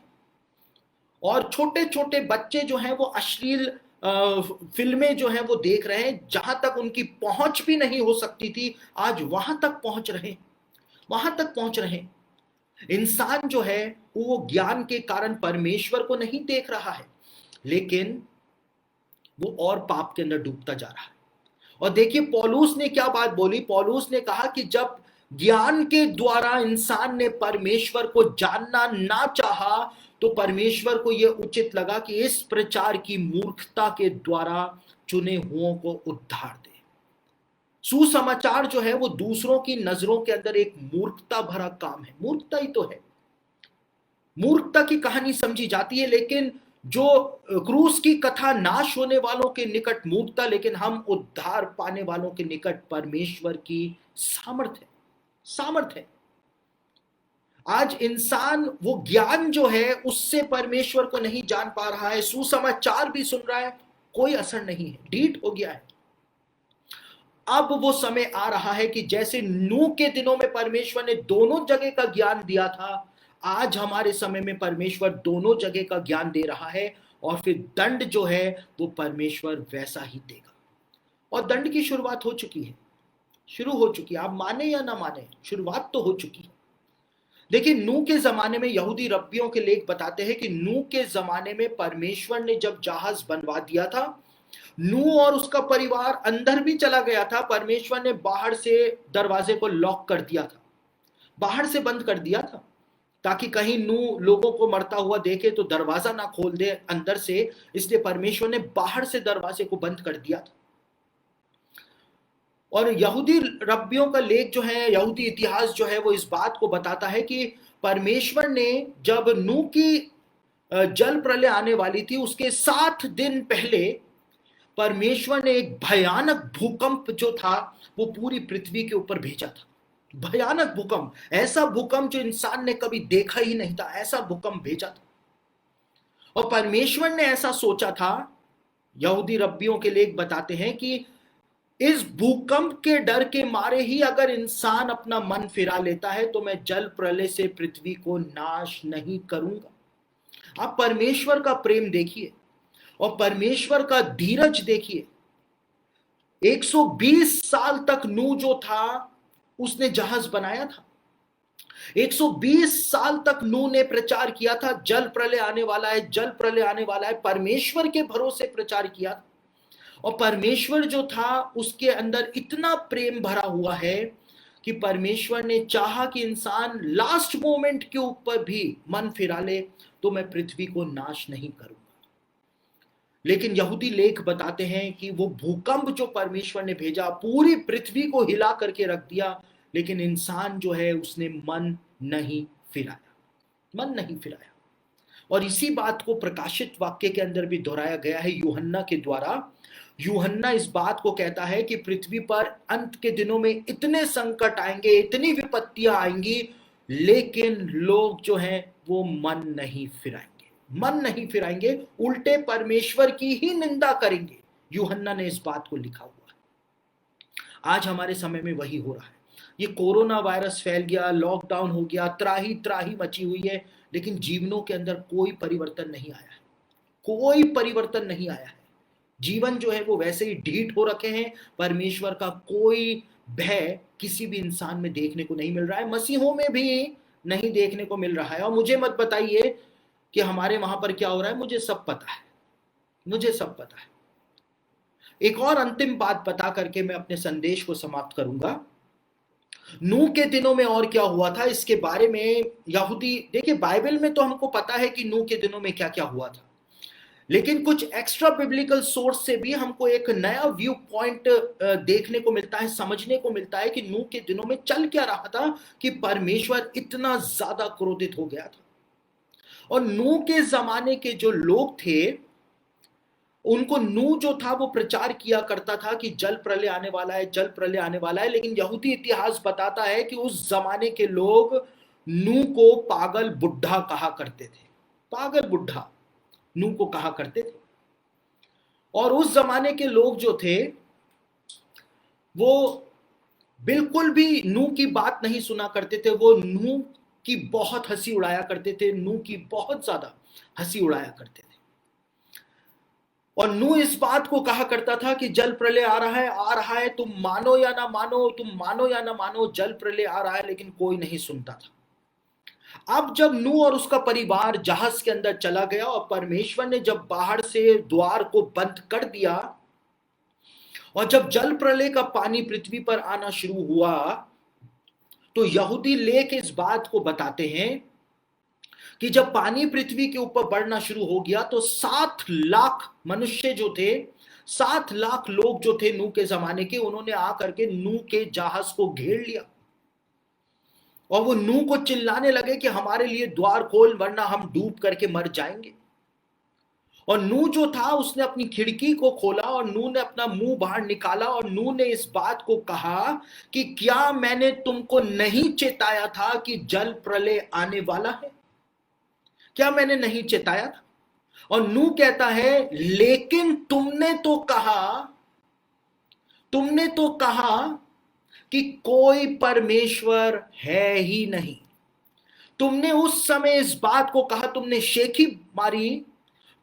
और छोटे छोटे बच्चे जो हैं वो अश्लील फिल्में जो हैं वो देख रहे हैं। जहां तक उनकी पहुंच भी नहीं हो सकती थी, आज वहां तक पहुंच रहे, वहां तक पहुंच रहे। इंसान जो है वो ज्ञान के कारण परमेश्वर को नहीं देख रहा है, लेकिन वो और पाप के अंदर डूबता जा रहा है। और देखिए पौलुस ने क्या बात बोली। पौलुस ने कहा कि जब ज्ञान के द्वारा इंसान ने परमेश्वर को जानना ना चाहा तो परमेश्वर को यह उचित लगा कि इस प्रचार की मूर्खता के द्वारा चुने हुओं को उद्धार दे। सुसमाचार जो है वो दूसरों की नजरों के अंदर एक मूर्खता भरा काम है। मूर्खता ही तो है, मूर्खता की कहानी समझी जाती है, लेकिन जो क्रूस की कथा नाश होने वालों के निकट मूर्खता, लेकिन हम उद्धार पाने वालों के निकट परमेश्वर की सामर्थ्य है। आज इंसान वो ज्ञान जो है उससे परमेश्वर को नहीं जान पा रहा है, सुसमाचार भी सुन रहा है, कोई असर नहीं है, ढीठ हो गया है। अब वो समय आ रहा है कि जैसे नूह के दिनों में परमेश्वर ने दोनों जगह का ज्ञान दिया था, आज हमारे समय में परमेश्वर दोनों जगह का ज्ञान दे रहा है, और फिर दंड जो है वो परमेश्वर वैसा ही देगा। और दंड की शुरुआत हो चुकी है, शुरू हो चुकी है। आप माने या ना माने, शुरुआत तो हो चुकी है। देखिए नूह के जमाने में, यहूदी रब्बियों के लेख बताते हैं कि नूह के जमाने में परमेश्वर ने जब जहाज बनवा दिया था, नूह और उसका परिवार अंदर भी चला गया था। परमेश्वर ने बाहर से दरवाजे को लॉक कर दिया था, बाहर से बंद कर दिया था, ताकि कहीं नूह लोगों को मरता हुआ देखे तो दरवाजा ना खोल दे अंदर से। इसलिए परमेश्वर ने बाहर से दरवाजे को बंद कर दिया था। और यहूदी रब्बियों का लेख जो है, यहूदी इतिहास जो है, वो इस बात को बताता है कि परमेश्वर ने जब नूह की जल प्रलय आने वाली थी उसके 7 दिन पहले परमेश्वर ने एक भयानक भूकंप जो था वो पूरी पृथ्वी के ऊपर भेजा था। भयानक भूकंप, ऐसा भूकंप जो इंसान ने कभी देखा ही नहीं था, ऐसा भूकंप भेजा था। और परमेश्वर ने ऐसा सोचा था यहूदी रब्बियों के लेख बताते हैं कि इस भूकंप के डर के मारे ही अगर इंसान अपना मन फिरा लेता है तो मैं जल प्रलय से पृथ्वी को नाश नहीं करूंगा। आप परमेश्वर का प्रेम देखिए और परमेश्वर का धीरज देखिए। 120 साल तक नूह जो था उसने जहाज बनाया था। 120 साल तक नूह ने प्रचार किया था, जल प्रलय आने वाला है, जल प्रलय आने वाला है, परमेश्वर के भरोसे प्रचार किया था। और परमेश्वर जो था उसके अंदर इतना प्रेम भरा हुआ है कि परमेश्वर ने चाहा कि इंसान लास्ट मोमेंट के ऊपर भी मन फिरा ले तो मैं पृथ्वी को नाश नहीं करूंगा। लेकिन यहूदी लेख बताते हैं कि वो भूकंप जो परमेश्वर ने भेजा पूरी पृथ्वी को हिला करके रख दिया, लेकिन इंसान जो है उसने मन नहीं फिराया, मन नहीं फिराया। और इसी बात को प्रकाशित वाक्य के अंदर भी दोहराया गया है यूहन्ना के द्वारा। यूहन्ना इस बात को कहता है कि पृथ्वी पर अंत के दिनों में इतने संकट आएंगे, इतनी विपत्तियां आएंगी, लेकिन लोग जो हैं वो मन नहीं फिराएंगे, मन नहीं फिराएंगे, उल्टे परमेश्वर की ही निंदा करेंगे। यूहन्ना ने इस बात को लिखा हुआ है। आज हमारे समय में वही हो रहा है। ये कोरोना वायरस फैल गया, लॉकडाउन हो गया, त्राही त्राही मची हुई है, लेकिन जीवनों के अंदर कोई परिवर्तन नहीं आया है, कोई परिवर्तन नहीं आया है। जीवन जो है वो वैसे ही ढीठ हो रखे हैं। परमेश्वर का कोई भय किसी भी इंसान में देखने को नहीं मिल रहा है, मसीहों में भी नहीं देखने को मिल रहा है। और मुझे मत बताइए कि हमारे वहां पर क्या हो रहा है, मुझे सब पता है, मुझे सब पता है। एक और अंतिम बात बता करके मैं अपने संदेश को समाप्त करूंगा। नूह के दिनों में और क्या हुआ था इसके बारे में यहूदी, देखिए बाइबल में तो हमको पता है कि नूह के दिनों में क्या क्या हुआ था, लेकिन कुछ एक्स्ट्रा बिब्लिकल सोर्स से भी हमको एक नया व्यू पॉइंट देखने को मिलता है, समझने को मिलता है कि नूह के दिनों में चल क्या रहा था कि परमेश्वर इतना ज्यादा क्रोधित हो गया था। और नूह के जमाने के जो लोग थे उनको नूह जो था वो प्रचार किया करता था कि जल प्रलय आने वाला है, जल प्रलय आने वाला है। लेकिन यहूदी इतिहास बताता है कि उस जमाने के लोग नूह को पागल बुढ़ा कहा करते थे, पागल बुढ़ा नूह को कहा करते थे। और उस जमाने के लोग जो थे वो बिल्कुल भी नूह की बात नहीं सुना करते थे, वो नूह की बहुत हंसी उड़ाया करते थे, नूह की बहुत ज्यादा हंसी उड़ाया करते थे। और नूह इस बात को कहा करता था कि जल प्रलय आ रहा है, आ रहा है, तुम मानो या ना मानो, तुम मानो या ना मानो, जल प्रलय आ रहा है, लेकिन कोई नहीं सुनता था। अब जब नूह और उसका परिवार जहाज के अंदर चला गया और परमेश्वर ने जब बाहर से द्वार को बंद कर दिया और जब जल प्रलय का पानी पृथ्वी पर आना शुरू हुआ, तो यहूदी लेख इस बात को बताते हैं कि जब पानी पृथ्वी के ऊपर बढ़ना शुरू हो गया तो 7 लाख मनुष्य जो थे, 7 लाख लोग जो थे नूह के जमाने के, उन्होंने आकर के नूह के जहाज को घेर लिया और वो नूह को चिल्लाने लगे कि हमारे लिए द्वार खोल वरना हम डूब करके मर जाएंगे। और नूह जो था उसने अपनी खिड़की को खोला और नूह ने अपना मुंह बाहर निकाला और नूह ने इस बात को कहा कि क्या मैंने तुमको नहीं चेताया था कि जल प्रलय आने वाला है? क्या मैंने नहीं चेताया था? और नूह कहता है लेकिन तुमने तो कहा कि कोई परमेश्वर है ही नहीं। तुमने उस समय इस बात को कहा, तुमने शेखी मारी,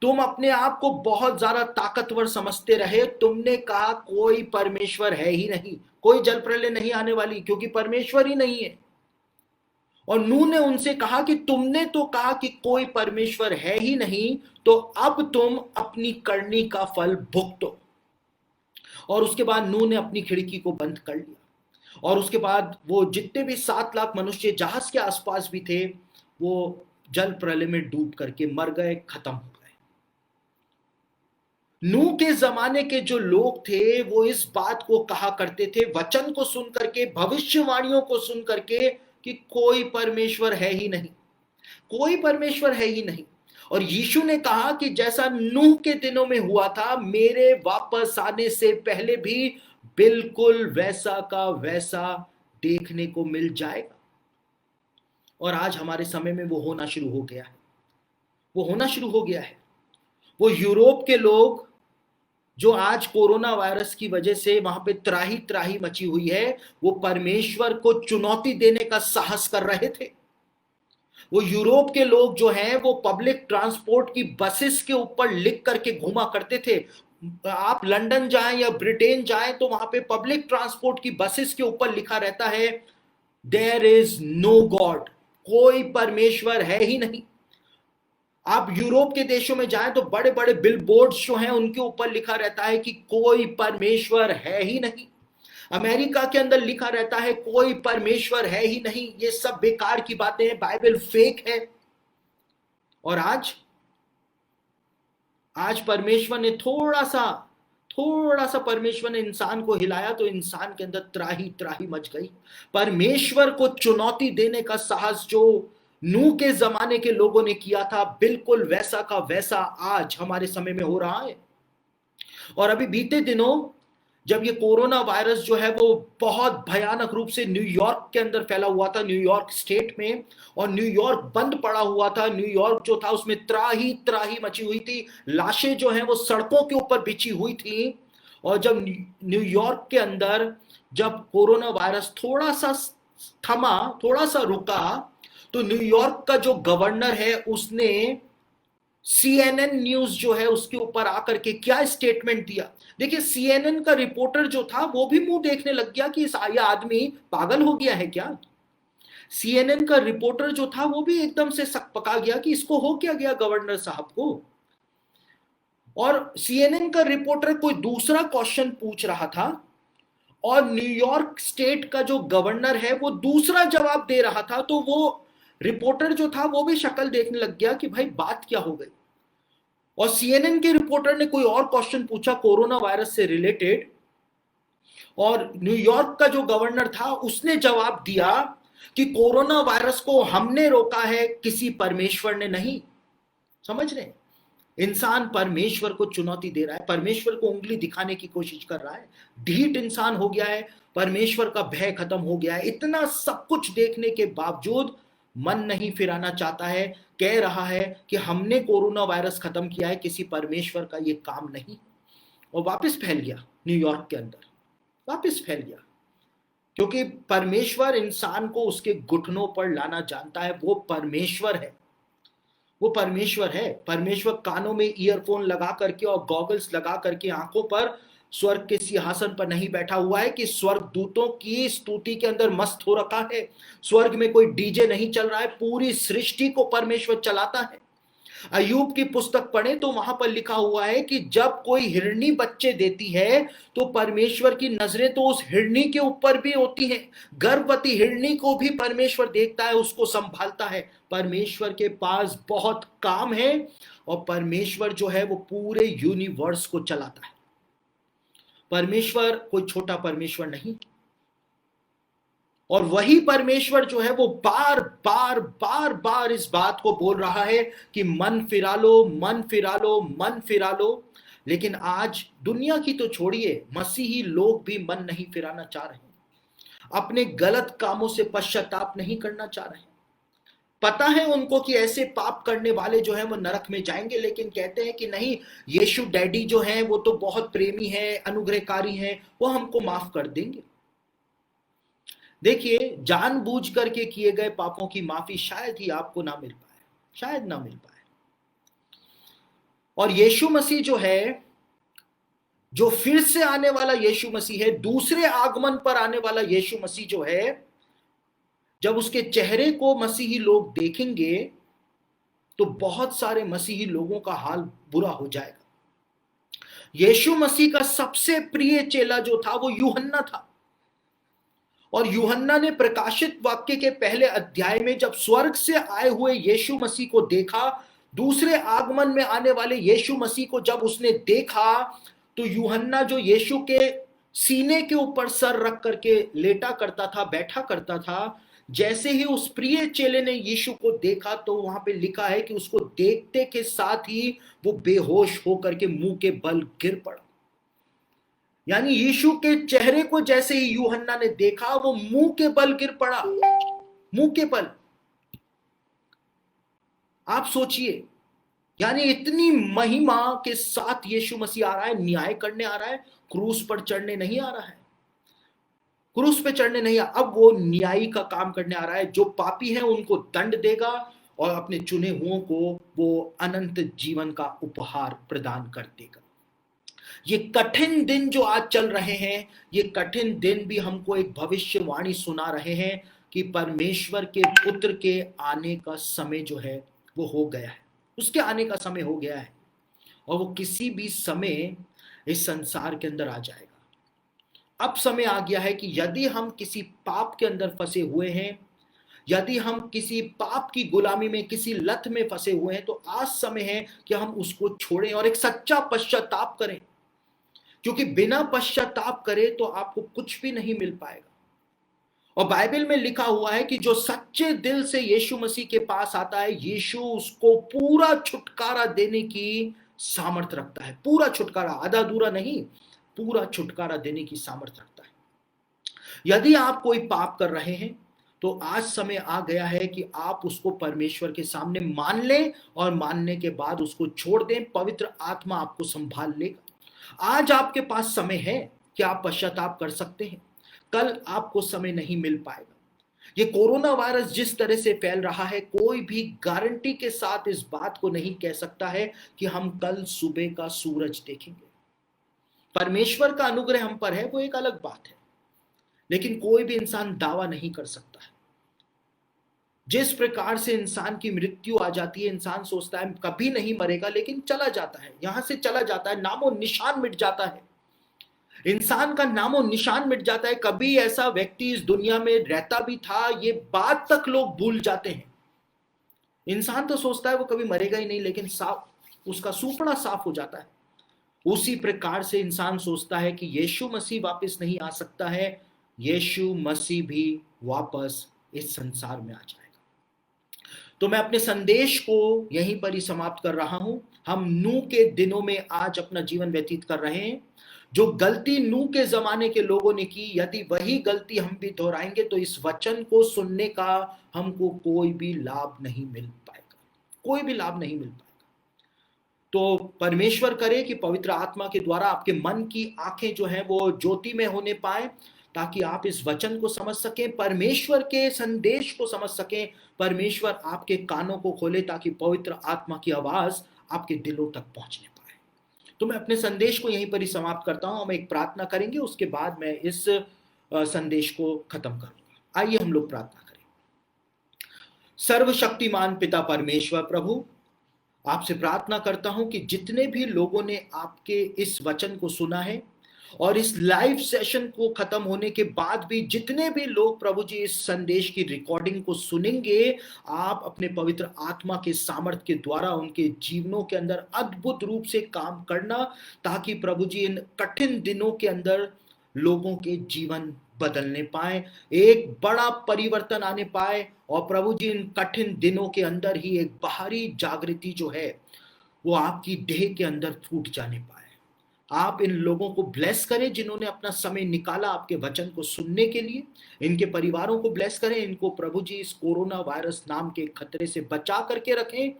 तुम अपने आप को बहुत ज्यादा ताकतवर समझते रहे, तुमने कहा कोई परमेश्वर है ही नहीं, कोई जल प्रलय नहीं आने वाली क्योंकि परमेश्वर ही नहीं है। और नूह ने उनसे कहा कि तुमने तो कहा कि कोई परमेश्वर है ही नहीं, तो अब तुम अपनी करनी का फल भुगतो। और उसके बाद नूह ने अपनी खिड़की को बंद कर लिया और उसके बाद वो जितने भी 7 लाख मनुष्य जहाज के आसपास भी थे वो जल प्रलय में डूब करके मर गए, खत्म हो गए। नूह के जमाने के जो लोग थे वो इस बात को कहा करते थे, वचन को सुन करके, भविष्यवाणियों को सुन करके, कि कोई परमेश्वर है ही नहीं, कोई परमेश्वर है ही नहीं। और यीशु ने कहा कि जैसा नूह के दिनों में हुआ था मेरे वापस आने से पहले भी बिल्कुल वैसा का वैसा देखने को मिल जाएगा। और आज हमारे समय में वो होना शुरू हो गया है, वो होना शुरू हो गया है। वो यूरोप के लोग जो आज कोरोना वायरस की वजह से वहां पे त्राही त्राही मची हुई है, वो परमेश्वर को चुनौती देने का साहस कर रहे थे। वो यूरोप के लोग जो हैं वो पब्लिक ट्रांसपोर्ट की बसेस के ऊपर लिख करके घुमा करते थे। आप लंदन जाएं या ब्रिटेन जाएं तो वहां पे पब्लिक ट्रांसपोर्ट की बसेस के ऊपर लिखा रहता है, देयर इज नो गॉड, कोई परमेश्वर है ही नहीं। आप यूरोप के देशों में जाएं तो बड़े बड़े बिल बोर्ड्स जो हैं उनके ऊपर लिखा रहता है कि कोई परमेश्वर है ही नहीं। अमेरिका के अंदर लिखा रहता है कोई परमेश्वर है ही नहीं। ये सब बेकार की बातें हैं, बाइबल फेक है। और आज आज परमेश्वर ने थोड़ा सा परमेश्वर ने इंसान को हिलाया तो इंसान के अंदर त्राही त्राही मच गई। परमेश्वर को चुनौती देने का साहस जो नूह के जमाने के लोगों ने किया था, बिल्कुल वैसा का वैसा आज हमारे समय में हो रहा है। और अभी बीते दिनों जब ये कोरोना वायरस जो है वो बहुत भयानक रूप से न्यूयॉर्क के अंदर फैला हुआ था, न्यूयॉर्क स्टेट में, और न्यूयॉर्क बंद पड़ा हुआ था। न्यूयॉर्क जो था उसमें त्राही त्राही मची हुई थी, लाशें जो हैं वो सड़कों के ऊपर बिछी हुई थी। और जब न्यूयॉर्क के अंदर जब कोरोना वायरस थोड़ा सा थमा, थोड़ा सा रुका, तो न्यूयॉर्क का जो गवर्नर है उसने CNN न्यूज जो है उसके ऊपर आकर के क्या स्टेटमेंट दिया। देखिए, CNN का रिपोर्टर जो था वो भी मुंह देखने लग गया कि ये आदमी पागल हो गया है क्या। CNN का रिपोर्टर जो था वो भी एकदम से सकपका गया कि इसको हो क्या गया गवर्नर साहब को। और CNN का रिपोर्टर कोई दूसरा क्वेश्चन पूछ रहा था और न्यूयॉर्क स्टेट का जो गवर्नर है वो दूसरा जवाब दे रहा था। तो वो रिपोर्टर जो था वो भी शक्ल देखने लग गया कि भाई बात क्या हो गई। और CNN के रिपोर्टर ने कोई और क्वेश्चन पूछा कोरोना वायरस से रिलेटेड, और न्यूयॉर्क का जो गवर्नर था उसने जवाब दिया कि कोरोना वायरस को हमने रोका है, किसी परमेश्वर ने नहीं। समझ रहे हैं? इंसान परमेश्वर को चुनौती दे रहा है, परमेश्वर को उंगली दिखाने की कोशिश कर रहा है। ढीठ इंसान हो गया है, परमेश्वर का भय खत्म हो गया है। इतना सब कुछ देखने के बावजूद मन नहीं फिराना चाहता है, कह रहा है कि हमने कोरोना वायरस खत्म किया है, किसी परमेश्वर का ये काम नहीं। और वापस फैल गया न्यूयॉर्क के अंदर, वापस फैल गया। क्योंकि परमेश्वर इंसान को उसके घुटनों पर लाना जानता है। वो परमेश्वर है, वो परमेश्वर है। परमेश्वर कानों में ईयरफोन लगा करके और गॉगल्स लगा करके आंखों पर स्वर्ग के सिंहासन पर नहीं बैठा हुआ है कि स्वर्ग दूतों की स्तुति के अंदर मस्त हो रखा है। स्वर्ग में कोई डीजे नहीं चल रहा है, पूरी सृष्टि को परमेश्वर चलाता है। अय्यूब की पुस्तक पढ़ें तो वहां पर लिखा हुआ है कि जब कोई हिरनी बच्चे देती है तो परमेश्वर की नजरें तो उस हिरनी के ऊपर भी होती हैं। गर्भवती हिरनी को भी परमेश्वर देखता है, उसको संभालता है। परमेश्वर के पास बहुत काम है और परमेश्वर जो है वो पूरे यूनिवर्स को चलाता है। परमेश्वर कोई छोटा परमेश्वर नहीं। और वही परमेश्वर जो है वो बार बार बार बार इस बात को बोल रहा है कि मन फिरा लो, मन फिरा लो, मन फिरा लो। लेकिन आज दुनिया की तो छोड़िए, मसीही लोग भी मन नहीं फिराना चाह रहे, अपने गलत कामों से पश्चाताप नहीं करना चाह रहे। पता है उनको कि ऐसे पाप करने वाले जो हैं वो नरक में जाएंगे, लेकिन कहते हैं कि नहीं, यीशु डैडी जो हैं वो तो बहुत प्रेमी है, अनुग्रहकारी हैं, वो हमको माफ कर देंगे। देखिए, जानबूझ करके किए गए पापों की माफी शायद ही आपको ना मिल पाए, शायद ना मिल पाए। और यीशु मसीह जो है, जो फिर से आने वाला यीशु मसीह है, दूसरे आगमन पर आने वाला यीशु मसीह जो है, जब उसके चेहरे को मसीही लोग देखेंगे तो बहुत सारे मसीही लोगों का हाल बुरा हो जाएगा। यीशु मसीह का सबसे प्रिय चेला जो था वो यूहन्ना था। और यूहन्ना ने प्रकाशित वाक्य के पहले अध्याय में जब स्वर्ग से आए हुए यीशु मसीह को देखा, दूसरे आगमन में आने वाले यीशु मसीह को जब उसने देखा, तो यूहन्ना जो यीशु के सीने के ऊपर सर रख करके लेटा करता था, बैठा करता था, जैसे ही उस प्रिय चेले ने यीशु को देखा तो वहां पे लिखा है कि उसको देखते के साथ ही वो बेहोश होकर के मुंह के बल गिर पड़ा। यानी यीशु के चेहरे को जैसे ही यूहन्ना ने देखा वो मुंह के बल गिर पड़ा, मुंह के बल। आप सोचिए यानी इतनी महिमा के साथ यीशु मसीह आ रहा है, न्याय करने आ रहा है, क्रूस पर चढ़ने नहीं आ रहा है। क्रूस पे चढ़ने नहीं, अब वो न्यायी का काम करने आ रहा है। जो पापी हैं उनको दंड देगा और अपने चुने हुओं को वो अनंत जीवन का उपहार प्रदान कर देगा। ये कठिन दिन जो आज चल रहे हैं, ये कठिन दिन भी हमको एक भविष्यवाणी सुना रहे हैं कि परमेश्वर के पुत्र के आने का समय जो है वो हो गया है, उसके आने का समय हो गया है और वो किसी भी समय इस संसार के अंदर आ जाएगा। अब समय आ गया है कि यदि हम किसी पाप के अंदर फंसे हुए हैं, यदि हम किसी पाप की गुलामी में, किसी लत में फंसे हुए हैं, तो आज समय है कि हम उसको छोड़ें और एक सच्चा पश्चाताप करें, क्योंकि बिना पश्चाताप करे तो आपको कुछ भी नहीं मिल पाएगा। और बाइबल में लिखा हुआ है कि जो सच्चे दिल से यीशु मसीह के पास आता है, यीशु उसको पूरा छुटकारा देने की सामर्थ रखता है। पूरा छुटकारा, आधा अधूरा नहीं, पूरा छुटकारा देने की सामर्थ रखता है। यदि आप कोई पाप कर रहे हैं तो आज समय आ गया है कि आप उसको परमेश्वर के सामने मान लें और मानने के बाद उसको छोड़ दें। पवित्र आत्मा आपको संभाल लेगा। आज आपके पास समय है कि आप पश्चाताप कर सकते हैं, कल आपको समय नहीं मिल पाएगा। ये कोरोना वायरस जिस तरह से फैल रहा है, कोई भी गारंटी के साथ इस बात को नहीं कह सकता है कि हम कल सुबह का सूरज देखेंगे। परमेश्वर का अनुग्रह हम पर है, वो एक अलग बात है, लेकिन कोई भी इंसान दावा नहीं कर सकता है। जिस प्रकार से इंसान की मृत्यु आ जाती है, इंसान सोचता है कभी नहीं मरेगा, लेकिन चला जाता है, यहां से चला जाता है, नामो निशान मिट जाता है। इंसान का नामो निशान मिट जाता है। कभी ऐसा व्यक्ति इस दुनिया में रहता भी था, ये बात तक लोग भूल जाते हैं। इंसान तो सोचता है वो कभी मरेगा ही नहीं, लेकिन साफ, उसका सुपड़ा साफ हो जाता है। उसी प्रकार से इंसान सोचता है कि यीशु मसीह वापस नहीं आ सकता है। यीशु मसीह भी वापस इस संसार में आ जाएगा। तो मैं अपने संदेश को यहीं पर ही समाप्त कर रहा हूं। हम नूह के दिनों में आज अपना जीवन व्यतीत कर रहे हैं। जो गलती नूह के जमाने के लोगों ने की, यदि वही गलती हम भी दोहराएंगे तो इस वचन को सुनने का हमको कोई भी लाभ नहीं मिल पाएगा, कोई भी लाभ नहीं मिल पाएगा। तो परमेश्वर करे कि पवित्र आत्मा के द्वारा आपके मन की आंखें जो हैं वो ज्योति में होने पाए, ताकि आप इस वचन को समझ सकें, परमेश्वर के संदेश को समझ सकें। परमेश्वर आपके कानों को खोले ताकि पवित्र आत्मा की आवाज आपके दिलों तक पहुंचने पाए। तो मैं अपने संदेश को यहीं पर ही समाप्त करता हूं। हम एक प्रार्थना करेंगे, उसके बाद मैं इस संदेश को खत्म करूंगा। आइए हम लोग प्रार्थना करें। सर्वशक्तिमान पिता परमेश्वर प्रभु, आपसे प्रार्थना करता हूं कि जितने भी लोगों ने आपके इस वचन को सुना है और इस लाइव सेशन को खत्म होने के बाद भी जितने भी लोग प्रभु जी इस संदेश की रिकॉर्डिंग को सुनेंगे, आप अपने पवित्र आत्मा के सामर्थ्य के द्वारा उनके जीवनों के अंदर अद्भुत रूप से काम करना, ताकि प्रभु जी इन कठिन दिनों के अंदर लोगों के जीवन बदलने पाए, एक बड़ा परिवर्तन आने पाए और प्रभु जी इन कठिन दिनों के अंदर ही एक बाहरी जागृति जो है वो आपकी देह के अंदर फूट जाने पाए। आप इन लोगों को ब्लेस करें जिन्होंने अपना समय निकाला आपके वचन को सुनने के लिए। इनके परिवारों को ब्लेस करें, इनको प्रभु जी इस कोरोना वायरस नाम के खतरे से बचा करके रखें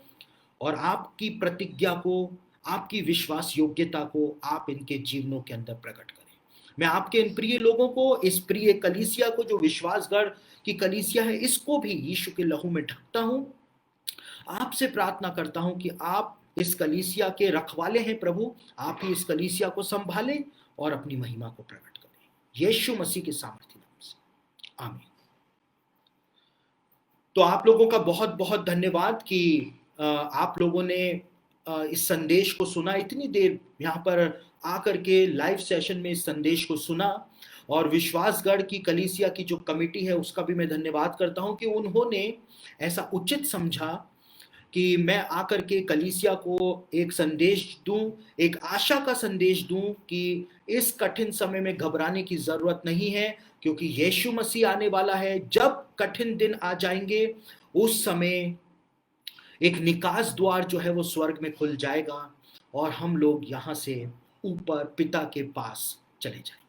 और आपकी प्रतिज्ञा को, आपकी विश्वास योग्यता को आप इनके जीवनों के अंदर प्रकट करें। मैं आपके इन प्रिय लोगों को, इस प्रिय कलीसिया को जो विश्वासगढ़ की कलीसिया है, इसको भी यीशु के लहू में ढकता हूं। आपसे प्रार्थना करता हूं कि आप इस कलीसिया के रखवाले हैं प्रभु, आप ही इस कलीसिया को संभालें और अपनी महिमा को प्रकट करें, यीशु मसीह के सामर्थ्य नाम से, आमीन। तो आप लोगों का बहुत बहुत धन्यवाद कि आप लोगों ने इस संदेश को सुना, इतनी देर यहाँ पर आकर के लाइव सेशन में इस संदेश को सुना। और विश्वासगढ़ की कलीसिया की जो कमेटी है उसका भी मैं धन्यवाद करता हूं कि उन्होंने ऐसा उचित समझा कि मैं आकर के कलीसिया को एक संदेश दूं, एक आशा का संदेश दूं कि इस कठिन समय में घबराने की जरूरत नहीं है, क्योंकि यीशु मसीह आने वाला है। जब कठिन दिन आ जाएंगे उस समय एक निकास द्वार जो है वो स्वर्ग में खुल जाएगा और हम लोग यहां से ऊपर पिता के पास चले जाएंगे।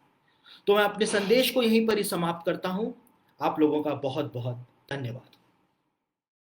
तो मैं अपने संदेश को यहीं पर ही समाप्त करता हूं। आप लोगों का बहुत बहुत धन्यवाद।